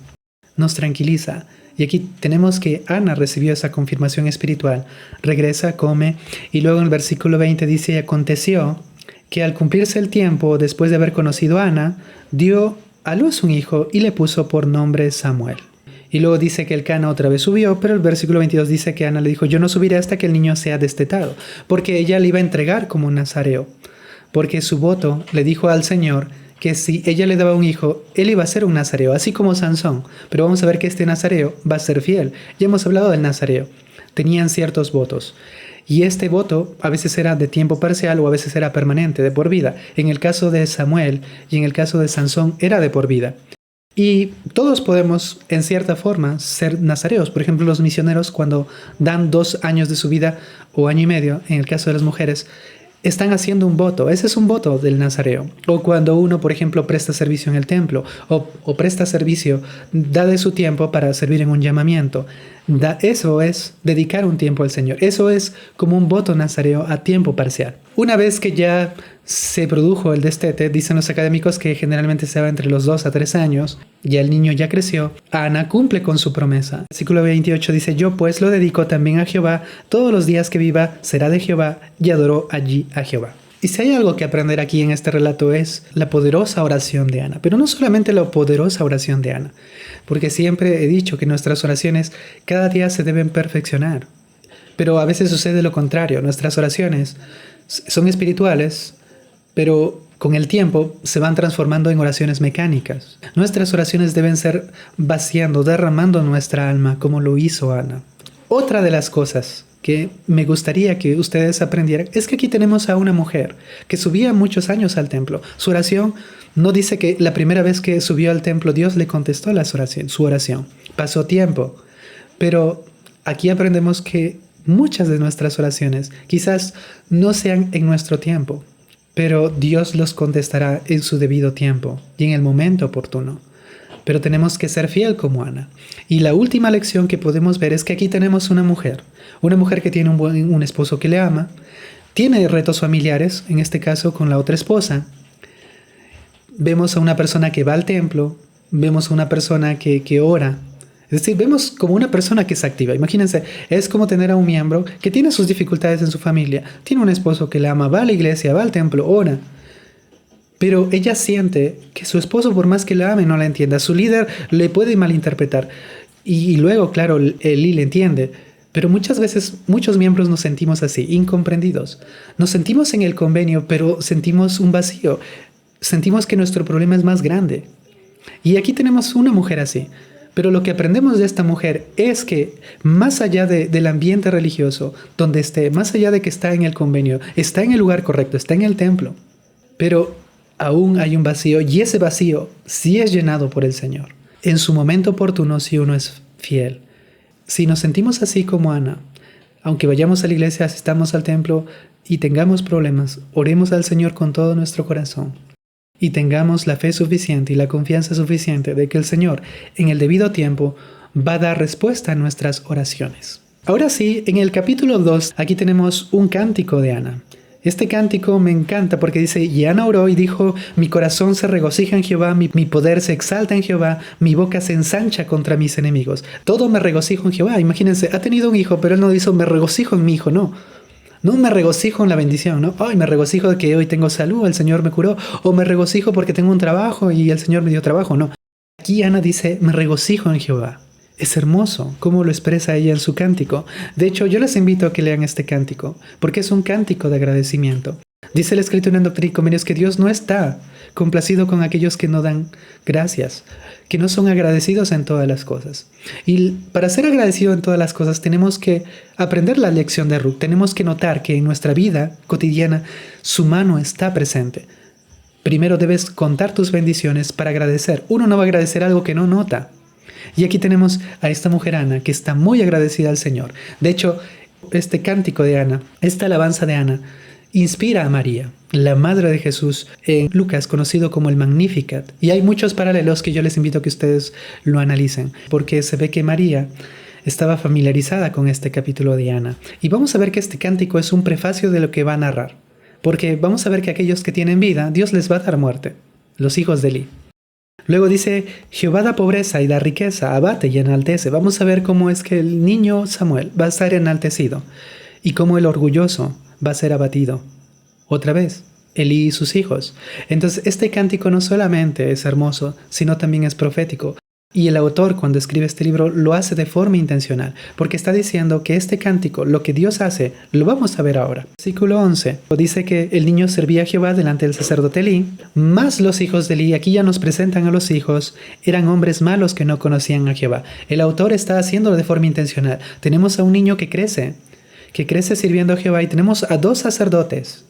nos tranquiliza. Y aquí tenemos que Ana recibió esa confirmación espiritual. Regresa, come, y luego en el versículo 20 dice, y aconteció que al cumplirse el tiempo, después de haber conocido a Ana, dio a luz un hijo y le puso por nombre Samuel. Y luego dice que Elcana otra vez subió, pero el versículo 22 dice que Ana le dijo, yo no subiré hasta que el niño sea destetado, porque ella le iba a entregar como un nazareo. Porque su voto le dijo al Señor que si ella le daba un hijo, él iba a ser un nazareo, así como Sansón. Pero vamos a ver que este nazareo va a ser fiel. Ya hemos hablado del nazareo. Tenían ciertos votos. Y este voto a veces era de tiempo parcial o a veces era permanente, de por vida. En el caso de Samuel y en el caso de Sansón era de por vida. Y todos podemos, en cierta forma, ser nazareos. Por ejemplo, los misioneros cuando dan 2 años de su vida o año y medio, en el caso de las mujeres, están haciendo un voto. Ese es un voto del nazareo. O cuando uno, por ejemplo, presta servicio en el templo o presta servicio, da de su tiempo para servir en un llamamiento. Eso es dedicar un tiempo al Señor. Eso es como un voto nazareo a tiempo parcial. Una vez que ya se produjo el destete, dicen los académicos que generalmente se va entre los 2 a 3 años, ya el niño ya creció, Ana cumple con su promesa. El versículo 28 dice, yo pues lo dedico también a Jehová, todos los días que viva será de Jehová, y adoró allí a Jehová. Y si hay algo que aprender aquí en este relato es la poderosa oración de Ana, pero no solamente la poderosa oración de Ana, porque siempre he dicho que nuestras oraciones cada día se deben perfeccionar, pero a veces sucede lo contrario, nuestras oraciones son espirituales, pero con el tiempo se van transformando en oraciones mecánicas. Nuestras oraciones deben ser vaciando, derramando nuestra alma, como lo hizo Ana. Otra de las cosas que me gustaría que ustedes aprendieran es que aquí tenemos a una mujer que subía muchos años al templo. Su oración no dice que la primera vez que subió al templo Dios le contestó su oración. Pasó tiempo. Pero aquí aprendemos que muchas de nuestras oraciones quizás no sean en nuestro tiempo, pero Dios los contestará en su debido tiempo y en el momento oportuno. Pero tenemos que ser fiel como Ana. Y la última lección que podemos ver es que aquí tenemos una mujer que tiene un esposo que le ama, tiene retos familiares, en este caso con la otra esposa. Vemos a una persona que va al templo, vemos a una persona que ora. Es decir, vemos como una persona que se activa. Imagínense, es como tener a un miembro que tiene sus dificultades en su familia, tiene un esposo que la ama, va a la iglesia, va al templo, ora. Pero ella siente que su esposo, por más que la ame, no la entienda. Su líder le puede malinterpretar. Y luego, claro, Elí le entiende. Pero muchas veces, muchos miembros nos sentimos así, incomprendidos. Nos sentimos en el convenio, pero sentimos un vacío. Sentimos que nuestro problema es más grande. Y aquí tenemos una mujer así. Pero lo que aprendemos de esta mujer es que más allá del ambiente religioso, donde esté, más allá de que está en el convenio, está en el lugar correcto, está en el templo. Pero aún hay un vacío y ese vacío sí es llenado por el Señor. En su momento oportuno, si uno es fiel. Si nos sentimos así como Ana, aunque vayamos a la iglesia, asistamos al templo y tengamos problemas, oremos al Señor con todo nuestro corazón. y tengamos la fe suficiente y la confianza suficiente de que el Señor, en el debido tiempo, va a dar respuesta a nuestras oraciones. Ahora sí, en el capítulo 2, aquí tenemos un cántico de Ana. Este cántico me encanta porque dice, y Ana oró y dijo, mi corazón se regocija en Jehová, mi poder se exalta en Jehová, mi boca se ensancha contra mis enemigos. Todo me regocijo en Jehová. Imagínense, ha tenido un hijo, pero él no dice, me regocijo en mi hijo, no. No me regocijo en la bendición, ¿no? Ay, me regocijo de que hoy tengo salud, el Señor me curó, o me regocijo porque tengo un trabajo y el Señor me dio trabajo, no. Aquí Ana dice, me regocijo en Jehová. Es hermoso cómo lo expresa ella en su cántico. De hecho, yo les invito a que lean este cántico, porque es un cántico de agradecimiento. Dice el escritor en Doctrina y Convenios que Dios no está complacido con aquellos que no dan gracias, que no son agradecidos en todas las cosas. Y para ser agradecido en todas las cosas tenemos que aprender la lección de Ruth. Tenemos que notar que en nuestra vida cotidiana su mano está presente. Primero debes contar tus bendiciones para agradecer. Uno no va a agradecer algo que no nota. Y aquí tenemos a esta mujer Ana que está muy agradecida al Señor. De hecho, este cántico de Ana, esta alabanza de Ana, inspira a María, la madre de Jesús, en Lucas, conocido como el Magnificat. Y hay muchos paralelos que yo les invito a que ustedes lo analicen, porque se ve que María estaba familiarizada con este capítulo de Ana. Y vamos a ver que este cántico es un prefacio de lo que va a narrar, porque vamos a ver que aquellos que tienen vida, Dios les va a dar muerte, los hijos de Eli. Luego dice, Jehová da pobreza y da riqueza, abate y enaltece. Vamos a ver cómo es que el niño Samuel va a ser enaltecido y cómo el orgulloso va a ser abatido. Otra vez, Elí y sus hijos. Entonces, este cántico no solamente es hermoso, sino también es profético. Y el autor, cuando escribe este libro, lo hace de forma intencional, porque está diciendo que este cántico, lo que Dios hace, lo vamos a ver ahora. Versículo 11, dice que el niño servía a Jehová delante del sacerdote Elí, más los hijos de Elí, aquí ya nos presentan a los hijos, eran hombres malos que no conocían a Jehová. El autor está haciéndolo de forma intencional. Tenemos a un niño que crece sirviendo a Jehová, y tenemos a dos sacerdotes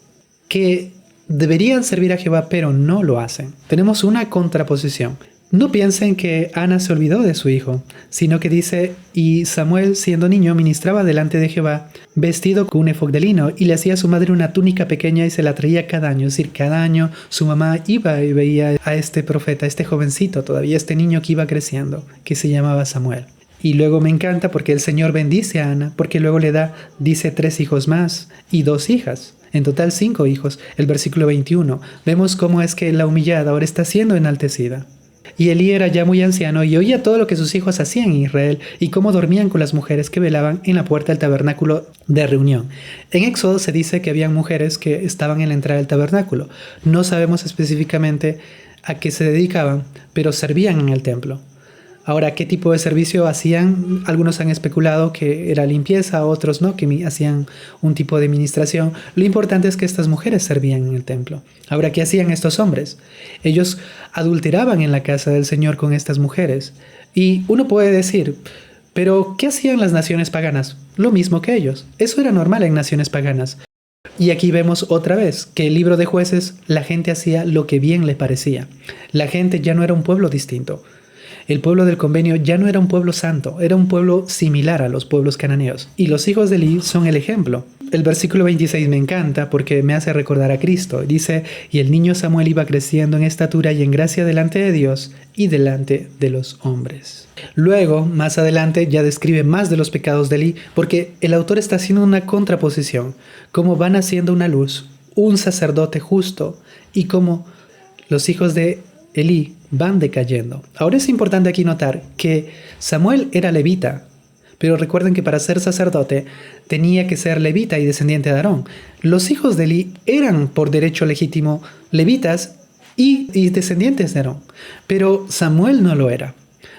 que deberían servir a Jehová, pero no lo hacen. Tenemos una contraposición. No piensen que Ana se olvidó de su hijo, sino que dice, y Samuel, siendo niño, ministraba delante de Jehová, vestido con un efod de lino, y le hacía a su madre una túnica pequeña y se la traía cada año. Es decir, cada año su mamá iba y veía a este profeta, a este jovencito todavía, este niño que iba creciendo, que se llamaba Samuel. Y luego me encanta porque el Señor bendice a Ana, porque luego le da, dice, 3 hijos más y 2 hijas. En total 5 hijos. El versículo 21. Vemos cómo es que la humillada ahora está siendo enaltecida. Y Elí era ya muy anciano y oía todo lo que sus hijos hacían en Israel y cómo dormían con las mujeres que velaban en la puerta del tabernáculo de reunión. En Éxodo se dice que habían mujeres que estaban en la entrada del tabernáculo. No sabemos específicamente a qué se dedicaban, pero servían en el templo. Ahora, ¿qué tipo de servicio hacían? Algunos han especulado que era limpieza, otros no, que hacían un tipo de administración. Lo importante es que estas mujeres servían en el templo. Ahora, ¿qué hacían estos hombres? Ellos adulteraban en la casa del Señor con estas mujeres. Y uno puede decir, ¿pero qué hacían las naciones paganas? Lo mismo que ellos. Eso era normal en naciones paganas. Y aquí vemos otra vez que el libro de Jueces, la gente hacía lo que bien le parecía. La gente ya no era un pueblo distinto. El pueblo del convenio ya no era un pueblo santo, era un pueblo similar a los pueblos cananeos. Y los hijos de Elí son el ejemplo. El versículo 26 me encanta porque me hace recordar a Cristo. Dice, y el niño Samuel iba creciendo en estatura y en gracia delante de Dios y delante de los hombres. Luego, más adelante, ya describe más de los pecados de Elí porque el autor está haciendo una contraposición. Cómo van haciendo una luz, un sacerdote justo y cómo los hijos de Elí van decayendo. Ahora es importante aquí notar que Samuel era levita, pero recuerden que para ser sacerdote tenía que ser levita y descendiente de Aarón. Los hijos de Elí eran por derecho legítimo levitas y descendientes de Aarón, pero Samuel no lo era.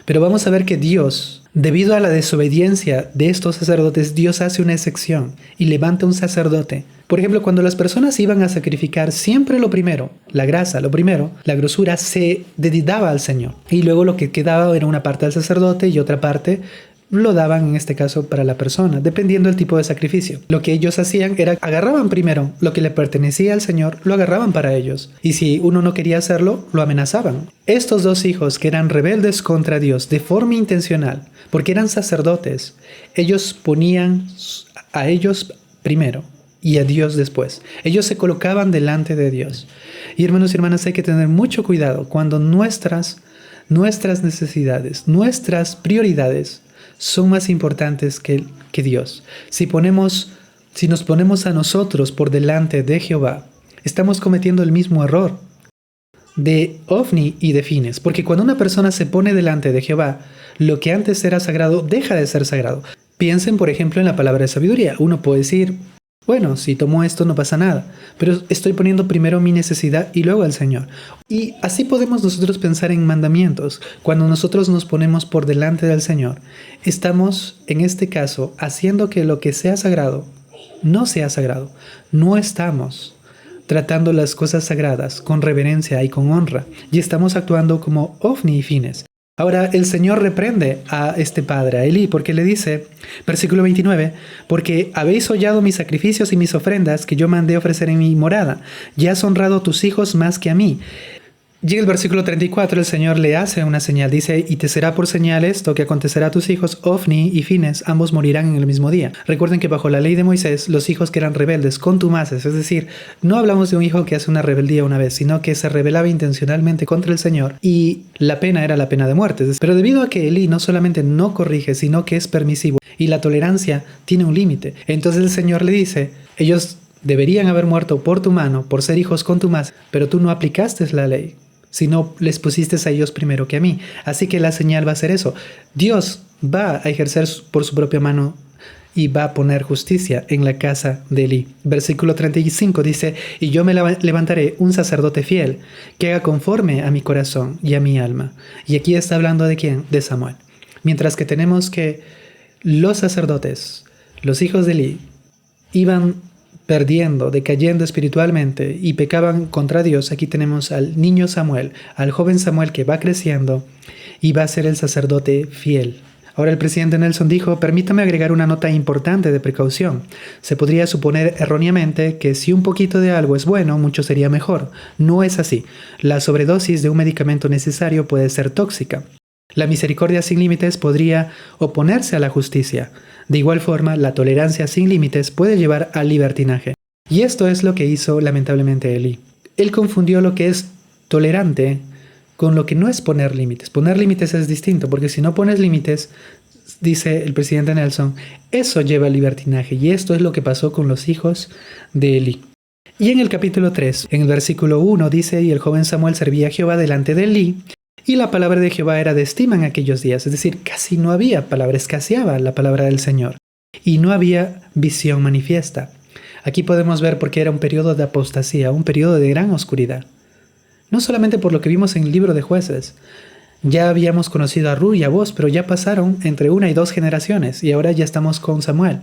Pero vamos a ver que Dios, debido a la desobediencia de estos sacerdotes, Dios hace una excepción y levanta un sacerdote. Por ejemplo, cuando las personas iban a sacrificar, siempre lo primero, la grasa, lo primero, la grosura, se dedicaba al Señor. Y luego lo que quedaba era una parte al sacerdote y otra parte lo daban en este caso para la persona, dependiendo del tipo de sacrificio. Lo que ellos hacían era agarraban primero lo que le pertenecía al Señor, lo agarraban para ellos. Y si uno no quería hacerlo, lo amenazaban. Estos dos hijos que eran rebeldes contra Dios de forma intencional, porque eran sacerdotes, ellos ponían a ellos primero y a Dios después. Ellos se colocaban delante de Dios. Y hermanos y hermanas, hay que tener mucho cuidado cuando nuestras necesidades, nuestras prioridades son más importantes que Dios. Si nos ponemos a nosotros por delante de Jehová, estamos cometiendo el mismo error de Ofni y de Fines, porque cuando una persona se pone delante de Jehová, lo que antes era sagrado deja de ser sagrado. Piensen, por ejemplo, en la palabra de sabiduría. Uno puede decir, bueno, si tomo esto no pasa nada, pero estoy poniendo primero mi necesidad y luego al Señor. Y así podemos nosotros pensar en mandamientos. Cuando nosotros nos ponemos por delante del Señor, estamos, en este caso, haciendo que lo que sea sagrado no sea sagrado. No estamos tratando las cosas sagradas con reverencia y con honra, y estamos actuando como Ofni y Fines. Ahora el Señor reprende a este padre, a Elí, porque le dice, versículo 29, porque habéis hollado mis sacrificios y mis ofrendas que yo mandé ofrecer en mi morada, y has honrado a tus hijos más que a mí. Llega el versículo 34, el Señor le hace una señal, dice, y te será por señal esto que acontecerá a tus hijos, Ofni y Fines, ambos morirán en el mismo día. Recuerden que bajo la ley de Moisés, los hijos que eran rebeldes, contumaces, es decir, no hablamos de un hijo que hace una rebeldía una vez, sino que se rebelaba intencionalmente contra el Señor, y la pena era la pena de muerte. Pero debido a que Elí no solamente no corrige, sino que es permisivo, y la tolerancia tiene un límite, entonces el Señor le dice, ellos deberían haber muerto por tu mano, por ser hijos contumaces, pero tú no aplicaste la ley, sino les pusiste a ellos primero que a mí. Así que la señal va a ser eso. Dios va a ejercer por su propia mano y va a poner justicia en la casa de Elí. Versículo 35 dice, y yo me levantaré un sacerdote fiel, que haga conforme a mi corazón y a mi alma. Y aquí está hablando de ¿quién? De Samuel. Mientras que tenemos que los sacerdotes, los hijos de Elí, iban perdiendo, decayendo espiritualmente y pecaban contra Dios, aquí tenemos al niño Samuel, al joven Samuel que va creciendo y va a ser el sacerdote fiel. Ahora el presidente Nelson dijo, permítame agregar una nota importante de precaución. Se podría suponer erróneamente que si un poquito de algo es bueno, mucho sería mejor. No es así. La sobredosis de un medicamento necesario puede ser tóxica. La misericordia sin límites podría oponerse a la justicia. De igual forma, la tolerancia sin límites puede llevar al libertinaje. Y esto es lo que hizo lamentablemente Elí. Él confundió lo que es tolerante con lo que no es poner límites. Poner límites es distinto, porque si no pones límites, dice el presidente Nelson, eso lleva al libertinaje. Y esto es lo que pasó con los hijos de Elí. Y en el capítulo 3, en el versículo 1 dice, y el joven Samuel servía a Jehová delante de Elí, y la palabra de Jehová era de estima en aquellos días, es decir, casi no había palabra, escaseaba la palabra del Señor, y no había visión manifiesta. Aquí podemos ver por qué era un periodo de apostasía, un periodo de gran oscuridad. No solamente por lo que vimos en el libro de Jueces, ya habíamos conocido a Ru y a Boz, pero ya pasaron entre 1 y 2 generaciones, y ahora ya estamos con Samuel.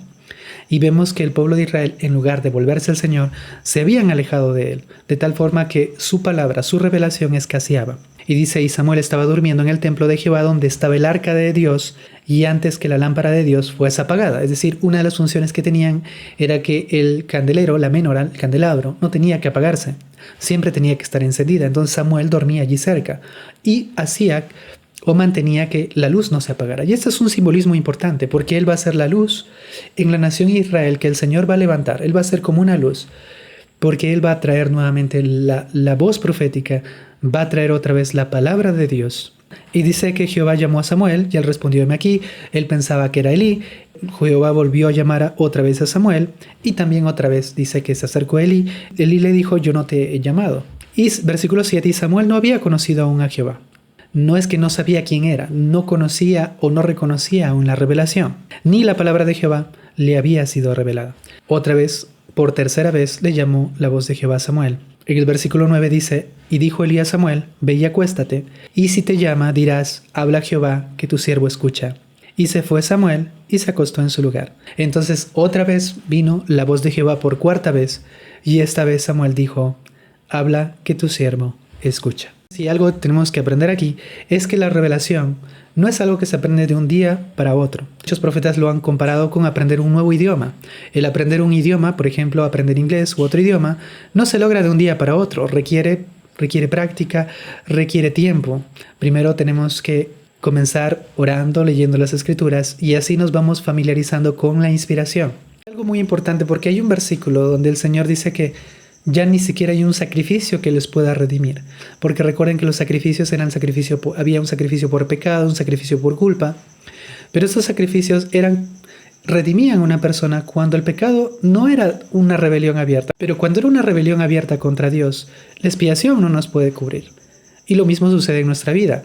Y vemos que el pueblo de Israel, en lugar de volverse al Señor, se habían alejado de él, de tal forma que su palabra, su revelación escaseaba. Y dice, y Samuel estaba durmiendo en el templo de Jehová donde estaba el arca de Dios, y antes que la lámpara de Dios fuese apagada. Es decir, una de las funciones que tenían era que el candelero, la menora, el candelabro, no tenía que apagarse. Siempre tenía que estar encendida. Entonces Samuel dormía allí cerca y hacía o mantenía que la luz no se apagara. Y este es un simbolismo importante, porque Él va a ser la luz en la nación Israel que el Señor va a levantar. Él va a ser como una luz, porque Él va a traer nuevamente la voz profética, va a traer otra vez la palabra de Dios. Y dice que Jehová llamó a Samuel, y él respondió, heme aquí. Él pensaba que era Elí. Jehová volvió a llamar otra vez a Samuel, y también otra vez dice que se acercó a Elí. Elí le dijo, yo no te he llamado. Y versículo 7, y Samuel no había conocido aún a Jehová. No es que no sabía quién era, no conocía o no reconocía aún la revelación, ni la palabra de Jehová le había sido revelada. Otra vez, por tercera vez, le llamó la voz de Jehová a Samuel. En el versículo 9 dice, y dijo Elí a Samuel, ve y acuéstate, y si te llama, dirás, habla Jehová, que tu siervo escucha. Y se fue Samuel, y se acostó en su lugar. Entonces otra vez vino la voz de Jehová por cuarta vez, y esta vez Samuel dijo, habla, que tu siervo escucha. Si algo tenemos que aprender aquí, es que la revelación no es algo que se aprende de un día para otro. Muchos profetas lo han comparado con aprender un nuevo idioma. El aprender un idioma, por ejemplo, aprender inglés u otro idioma, no se logra de un día para otro. Requiere práctica, requiere tiempo. Primero tenemos que comenzar orando, leyendo las Escrituras, y así nos vamos familiarizando con la inspiración. Algo muy importante porque hay un versículo donde el Señor dice que ya ni siquiera hay un sacrificio que les pueda redimir. Porque recuerden que los sacrificios eran había un sacrificio por pecado, un sacrificio por culpa. Pero estos sacrificios redimían a una persona cuando el pecado no era una rebelión abierta. Pero cuando era una rebelión abierta contra Dios, la expiación no nos puede cubrir. Y lo mismo sucede en nuestra vida.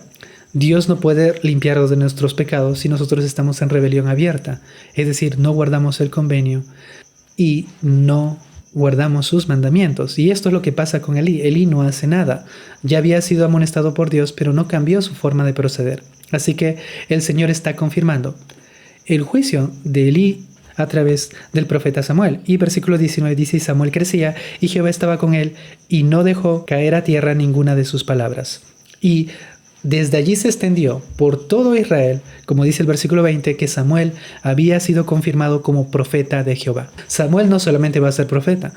Dios no puede limpiarnos de nuestros pecados si nosotros estamos en rebelión abierta. Es decir, no guardamos el convenio y no guardamos sus mandamientos. Y esto es lo que pasa con Elí. Elí no hace nada. Ya había sido amonestado por Dios, pero no cambió su forma de proceder. Así que el Señor está confirmando el juicio de Elí a través del profeta Samuel. Y versículo 19 dice: Samuel crecía y Jehová estaba con él y no dejó caer a tierra ninguna de sus palabras. Y desde allí se extendió por todo Israel, como dice el versículo 20, que Samuel había sido confirmado como profeta de Jehová. Samuel no solamente va a ser profeta,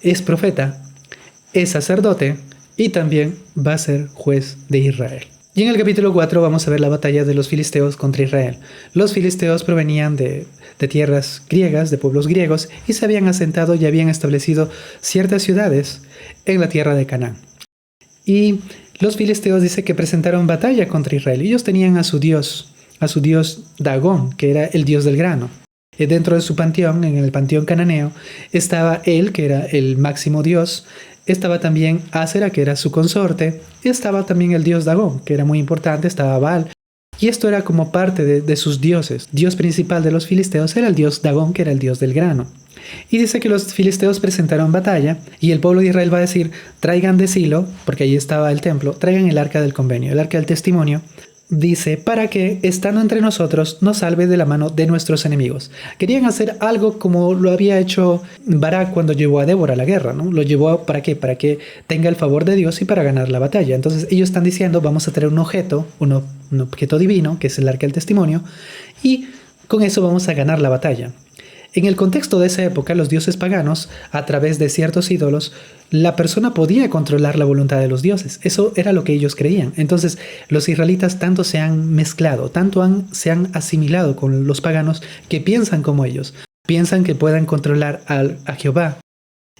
es sacerdote y también va a ser juez de Israel. Y en el capítulo 4 vamos a ver la batalla de los filisteos contra Israel. Los filisteos provenían de tierras griegas, de pueblos griegos, y se habían asentado y habían establecido ciertas ciudades en la tierra de Canaán. Y los filisteos dice que presentaron batalla contra Israel. Ellos tenían a su dios Dagón, que era el dios del grano. Y dentro de su panteón, en el panteón cananeo, estaba él, que era el máximo dios. Estaba también Ásera, que era su consorte. Y estaba también el dios Dagón, que era muy importante. Estaba Baal. Y esto era como parte de sus dioses. Dios principal de los filisteos era el dios Dagón, que era el dios del grano. Y dice que los filisteos presentaron batalla y el pueblo de Israel va a decir: traigan de Silo, porque ahí estaba el templo, traigan el arca del convenio, el arca del testimonio. Dice, para que, estando entre nosotros, nos salve de la mano de nuestros enemigos. Querían hacer algo como lo había hecho Barak cuando llevó a Débora a la guerra, ¿no? Lo llevó ¿para qué? Para que tenga el favor de Dios y para ganar la batalla. Entonces ellos están diciendo: vamos a traer un objeto divino, que es el arca del testimonio, y con eso vamos a ganar la batalla. En el contexto de esa época, los dioses paganos, a través de ciertos ídolos, la persona podía controlar la voluntad de los dioses. Eso era lo que ellos creían. Entonces, los israelitas tanto se han mezclado, se han asimilado con los paganos que piensan como ellos. Piensan que puedan controlar a Jehová.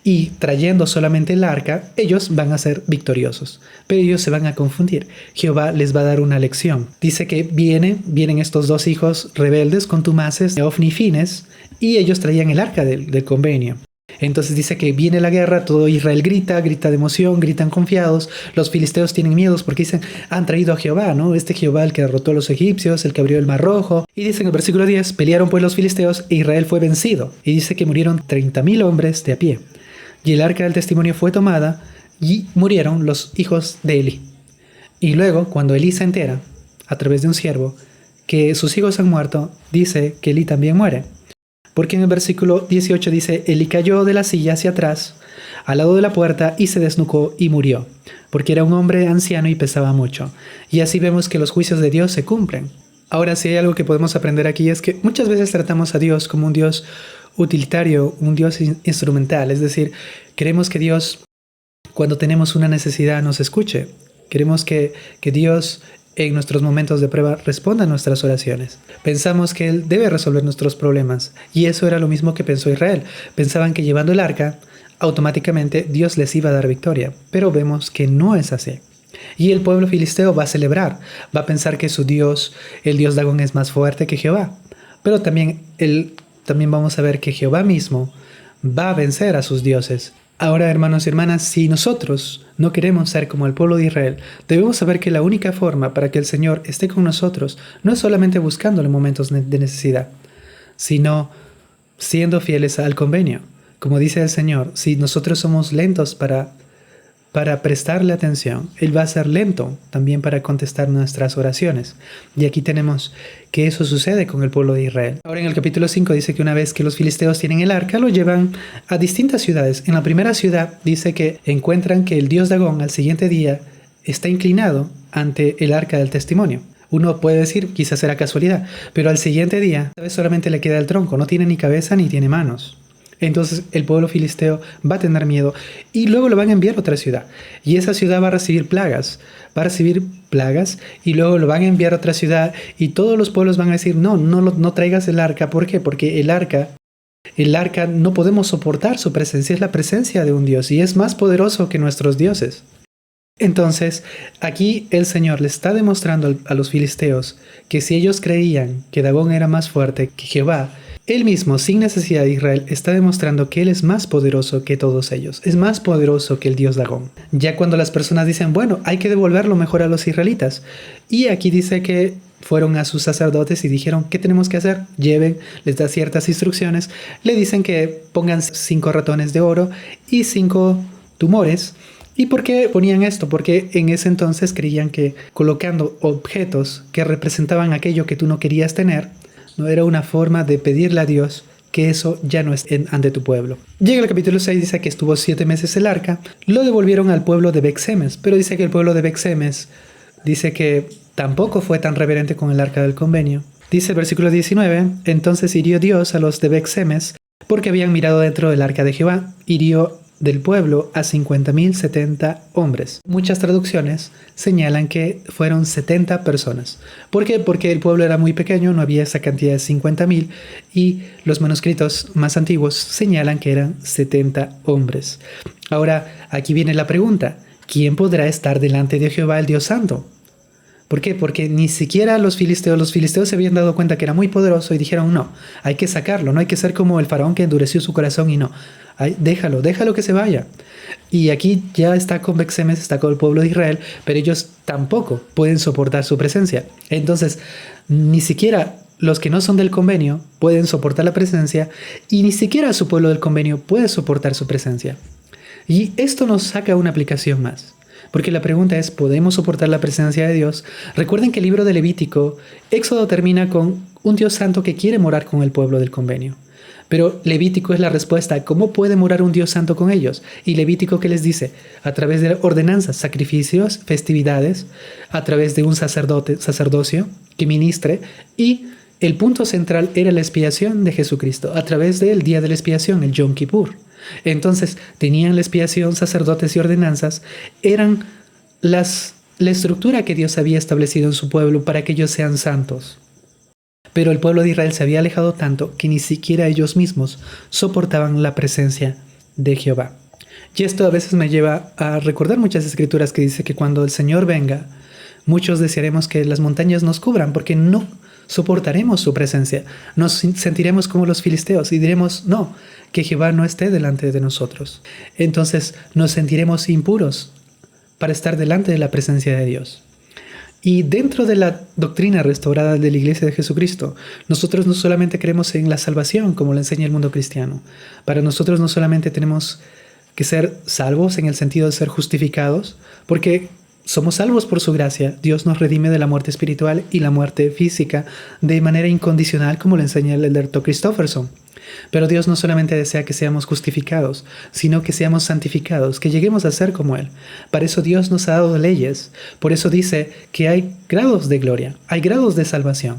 Y trayendo solamente el arca, ellos van a ser victoriosos. Pero ellos se van a confundir. Jehová les va a dar una lección. Dice que vienen estos dos hijos rebeldes, contumaces, Ofni y Fines, y ellos traían el arca del convenio. Entonces dice que viene la guerra, todo Israel grita de emoción, gritan confiados. Los filisteos tienen miedos porque dicen: han traído a Jehová, ¿no? Este Jehová, el que derrotó a los egipcios, el que abrió el mar rojo. Y dice en el versículo 10, pelearon pues los filisteos e Israel fue vencido. Y dice que murieron 30,000 hombres de a pie. Y el arca del testimonio fue tomada y murieron los hijos de Elí. Y luego, cuando Elí se entera, a través de un siervo, que sus hijos han muerto, dice que Elí también muere. Porque en el versículo 18 dice: Elí cayó de la silla hacia atrás, al lado de la puerta, y se desnucó y murió, porque era un hombre anciano y pesaba mucho. Y así vemos que los juicios de Dios se cumplen. Ahora, si hay algo que podemos aprender aquí es que muchas veces tratamos a Dios como un Dios utilitario, un Dios instrumental. Es decir, queremos que Dios, cuando tenemos una necesidad, nos escuche. Queremos que Dios, en nuestros momentos de prueba, responda a nuestras oraciones. Pensamos que Él debe resolver nuestros problemas. Y eso era lo mismo que pensó Israel. Pensaban que llevando el arca, automáticamente Dios les iba a dar victoria. Pero vemos que no es así. Y el pueblo filisteo va a celebrar, va a pensar que su Dios, el Dios Dagón, es más fuerte que Jehová. Pero también vamos a ver que Jehová mismo va a vencer a sus dioses. Ahora, hermanos y hermanas, si nosotros no queremos ser como el pueblo de Israel, debemos saber que la única forma para que el Señor esté con nosotros no es solamente buscándolo en momentos de necesidad, sino siendo fieles al convenio. Como dice el Señor, si nosotros somos lentos para prestarle atención, Él va a ser lento también para contestar nuestras oraciones. Y aquí tenemos que eso sucede con el pueblo de Israel. Ahora en el capítulo 5 dice que una vez que los filisteos tienen el arca, lo llevan a distintas ciudades. En la primera ciudad dice que encuentran que el dios Dagón al siguiente día está inclinado ante el arca del testimonio. Uno puede decir, quizás era casualidad, pero al siguiente día, esta vez solamente le queda el tronco, no tiene ni cabeza ni tiene manos. Entonces el pueblo filisteo va a tener miedo y luego lo van a enviar a otra ciudad. Y esa ciudad va a recibir plagas y luego lo van a enviar a otra ciudad y todos los pueblos van a decir: no traigas el arca. ¿Por qué? Porque el arca El arca no podemos soportar su presencia, es la presencia de un Dios y es más poderoso que nuestros dioses. Entonces, aquí el Señor le está demostrando a los filisteos que si ellos creían que Dagón era más fuerte que Jehová, Él mismo, sin necesidad de Israel, está demostrando que Él es más poderoso que todos ellos. Es más poderoso que el Dios Dagón. Ya cuando las personas dicen, bueno, hay que devolverlo mejor a los israelitas. Y aquí dice que fueron a sus sacerdotes y dijeron, ¿qué tenemos que hacer? Lleven, les da ciertas instrucciones. Le dicen que pongan 5 ratones de oro y 5 tumores. ¿Y por qué ponían esto? Porque en ese entonces creían que colocando objetos que representaban aquello que tú no querías tener, no era una forma de pedirle a Dios que eso ya no es ante tu pueblo. Llega el capítulo 6, dice que estuvo 7 meses el arca, lo devolvieron al pueblo de Bet-Semes, pero dice que el pueblo de Bet-Semes dice que tampoco fue tan reverente con el arca del convenio. Dice el versículo 19, entonces hirió Dios a los de Bet-Semes porque habían mirado dentro del arca de Jehová, hirió del pueblo a 50.070 hombres. Muchas traducciones señalan que fueron 70 personas. ¿Por qué? Porque el pueblo era muy pequeño, no había esa cantidad de 50.000 y los manuscritos más antiguos señalan que eran 70 hombres. Ahora, aquí viene la pregunta, ¿quién podrá estar delante de Jehová el Dios Santo? ¿Por qué? Porque ni siquiera los filisteos se habían dado cuenta que era muy poderoso y dijeron, no, hay que sacarlo, no hay que ser como el faraón que endureció su corazón y no, déjalo que se vaya. Y aquí ya está con Bet-Semes, está con el pueblo de Israel, pero ellos tampoco pueden soportar su presencia. Entonces, ni siquiera los que no son del convenio pueden soportar la presencia y ni siquiera su pueblo del convenio puede soportar su presencia. Y esto nos saca una aplicación más. Porque la pregunta es, ¿podemos soportar la presencia de Dios? Recuerden que el libro de Levítico, Éxodo termina con un Dios santo que quiere morar con el pueblo del convenio. Pero Levítico es la respuesta, ¿cómo puede morar un Dios santo con ellos? Y Levítico, ¿qué les dice? A través de ordenanzas, sacrificios, festividades, a través de un sacerdocio que ministre, y el punto central era la expiación de Jesucristo, a través del día de la expiación, el Yom Kippur. Entonces, tenían la expiación, sacerdotes y ordenanzas, eran la estructura que Dios había establecido en su pueblo para que ellos sean santos. Pero el pueblo de Israel se había alejado tanto que ni siquiera ellos mismos soportaban la presencia de Jehová. Y esto a veces me lleva a recordar muchas escrituras que dice que cuando el Señor venga, muchos desearemos que las montañas nos cubran porque no soportaremos su presencia. Nos sentiremos como los filisteos y diremos, no, que Jehová no esté delante de nosotros. Entonces nos sentiremos impuros para estar delante de la presencia de Dios. Y dentro de la doctrina restaurada de la Iglesia de Jesucristo, nosotros no solamente creemos en la salvación, como lo enseña el mundo cristiano. Para nosotros no solamente tenemos que ser salvos en el sentido de ser justificados, porque somos salvos por su gracia. Dios nos redime de la muerte espiritual y la muerte física de manera incondicional, como lo enseña el elder Tom Christofferson. Pero Dios no solamente desea que seamos justificados, sino que seamos santificados, que lleguemos a ser como Él. Para eso Dios nos ha dado leyes. Por eso dice que hay grados de gloria, hay grados de salvación.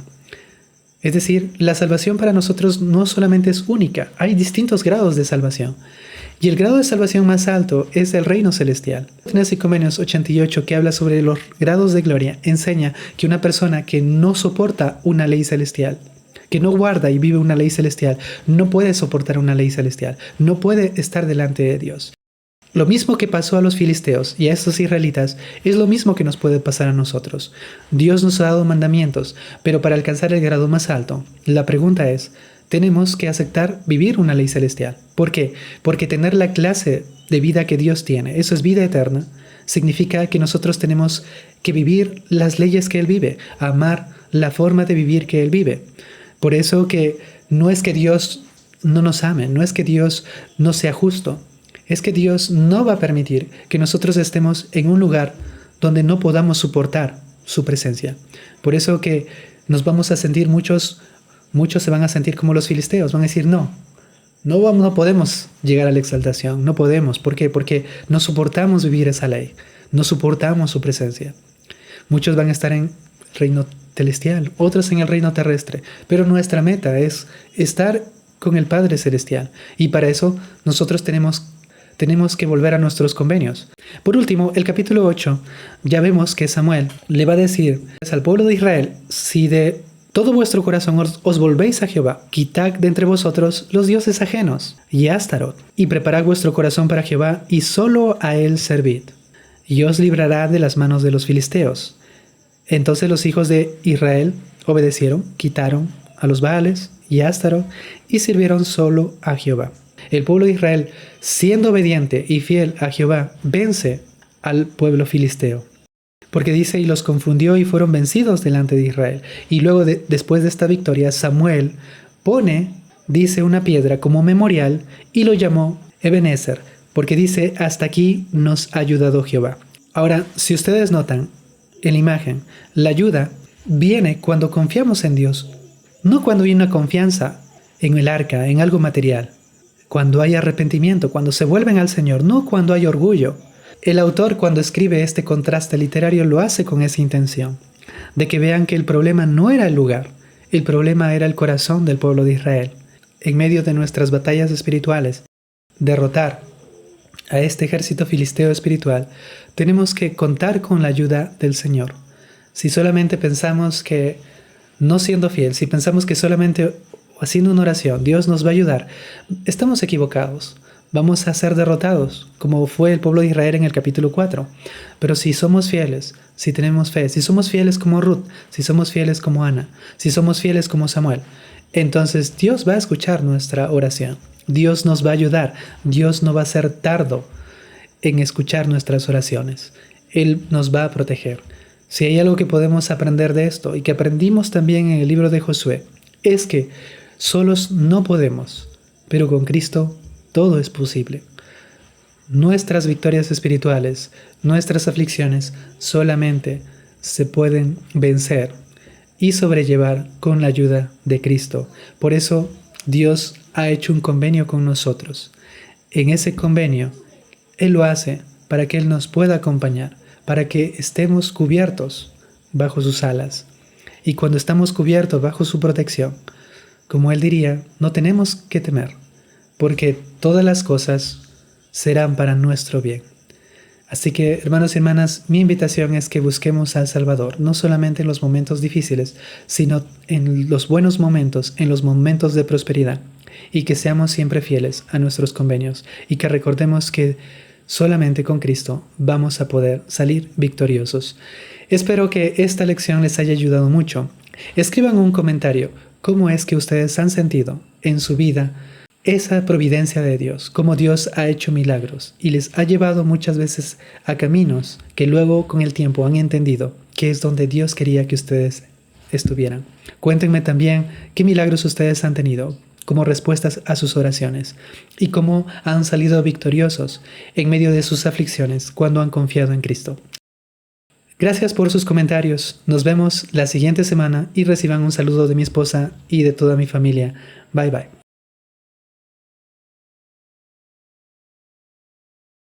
Es decir, la salvación para nosotros no solamente es única, hay distintos grados de salvación. Y el grado de salvación más alto es el reino celestial. En Ecumenios 88, que habla sobre los grados de gloria, enseña que una persona que no soporta una ley celestial, que no guarda y vive una ley celestial, no puede soportar una ley celestial, no puede estar delante de Dios. Lo mismo que pasó a los filisteos y a estos israelitas es lo mismo que nos puede pasar a nosotros. Dios nos ha dado mandamientos, pero para alcanzar el grado más alto, la pregunta es, tenemos que aceptar vivir una ley celestial. ¿Por qué? Porque tener la clase de vida que Dios tiene, eso es vida eterna, significa que nosotros tenemos que vivir las leyes que Él vive, amar la forma de vivir que Él vive. Por eso que no es que Dios no nos ame, no es que Dios no sea justo, es que Dios no va a permitir que nosotros estemos en un lugar donde no podamos soportar su presencia. Por eso que nos vamos a sentir muchos se van a sentir como los filisteos, van a decir no podemos llegar a la exaltación, no podemos. ¿Por qué? Porque no soportamos vivir esa ley, no soportamos su presencia. Muchos van a estar en reino celestial, otros en el reino terrestre, pero nuestra meta es estar con el Padre Celestial y para eso nosotros tenemos que volver a nuestros convenios. Por último, el capítulo 8, ya vemos que Samuel le va a decir al pueblo de Israel, si de todo vuestro corazón os volvéis a Jehová. Quitad de entre vosotros los dioses ajenos y Astarot, y preparad vuestro corazón para Jehová, y solo a él servid, y os librará de las manos de los filisteos. Entonces los hijos de Israel obedecieron, quitaron a los Baales y a Astarot, y sirvieron solo a Jehová. El pueblo de Israel, siendo obediente y fiel a Jehová, vence al pueblo filisteo. Porque dice, y los confundió y fueron vencidos delante de Israel. Y luego, después de esta victoria, Samuel pone, dice, una piedra como memorial y lo llamó Ebenezer, porque dice, hasta aquí nos ha ayudado Jehová. Ahora, si ustedes notan en la imagen, la ayuda viene cuando confiamos en Dios, no cuando hay una confianza en el arca, en algo material. Cuando hay arrepentimiento, cuando se vuelven al Señor, no cuando hay orgullo. El autor, cuando escribe este contraste literario, lo hace con esa intención, de que vean que el problema no era el lugar, el problema era el corazón del pueblo de Israel. En medio de nuestras batallas espirituales, derrotar a este ejército filisteo espiritual, tenemos que contar con la ayuda del Señor. Si solamente pensamos que, no siendo fiel, si pensamos que solamente haciendo una oración Dios nos va a ayudar, estamos equivocados. Vamos a ser derrotados, como fue el pueblo de Israel en el capítulo 4. Pero si somos fieles, si tenemos fe, si somos fieles como Ruth, si somos fieles como Ana, si somos fieles como Samuel, entonces Dios va a escuchar nuestra oración. Dios nos va a ayudar. Dios no va a ser tardo en escuchar nuestras oraciones. Él nos va a proteger. Si hay algo que podemos aprender de esto y que aprendimos también en el libro de Josué, es que solos no podemos, pero con Cristo todo es posible. Nuestras victorias espirituales, nuestras aflicciones solamente se pueden vencer y sobrellevar con la ayuda de Cristo. Por eso Dios ha hecho un convenio con nosotros. En ese convenio, Él lo hace para que Él nos pueda acompañar, para que estemos cubiertos bajo sus alas. Y cuando estamos cubiertos bajo su protección, como Él diría, no tenemos que temer, porque todas las cosas serán para nuestro bien. Así que, hermanos y hermanas, mi invitación es que busquemos al Salvador, no solamente en los momentos difíciles, sino en los buenos momentos, en los momentos de prosperidad, y que seamos siempre fieles a nuestros convenios, y que recordemos que solamente con Cristo vamos a poder salir victoriosos. Espero que esta lección les haya ayudado mucho. Escriban un comentario, cómo es que ustedes han sentido en su vida esa providencia de Dios, cómo Dios ha hecho milagros y les ha llevado muchas veces a caminos que luego con el tiempo han entendido que es donde Dios quería que ustedes estuvieran. Cuéntenme también qué milagros ustedes han tenido como respuestas a sus oraciones y cómo han salido victoriosos en medio de sus aflicciones cuando han confiado en Cristo. Gracias por sus comentarios. Nos vemos la siguiente semana y reciban un saludo de mi esposa y de toda mi familia. Bye bye.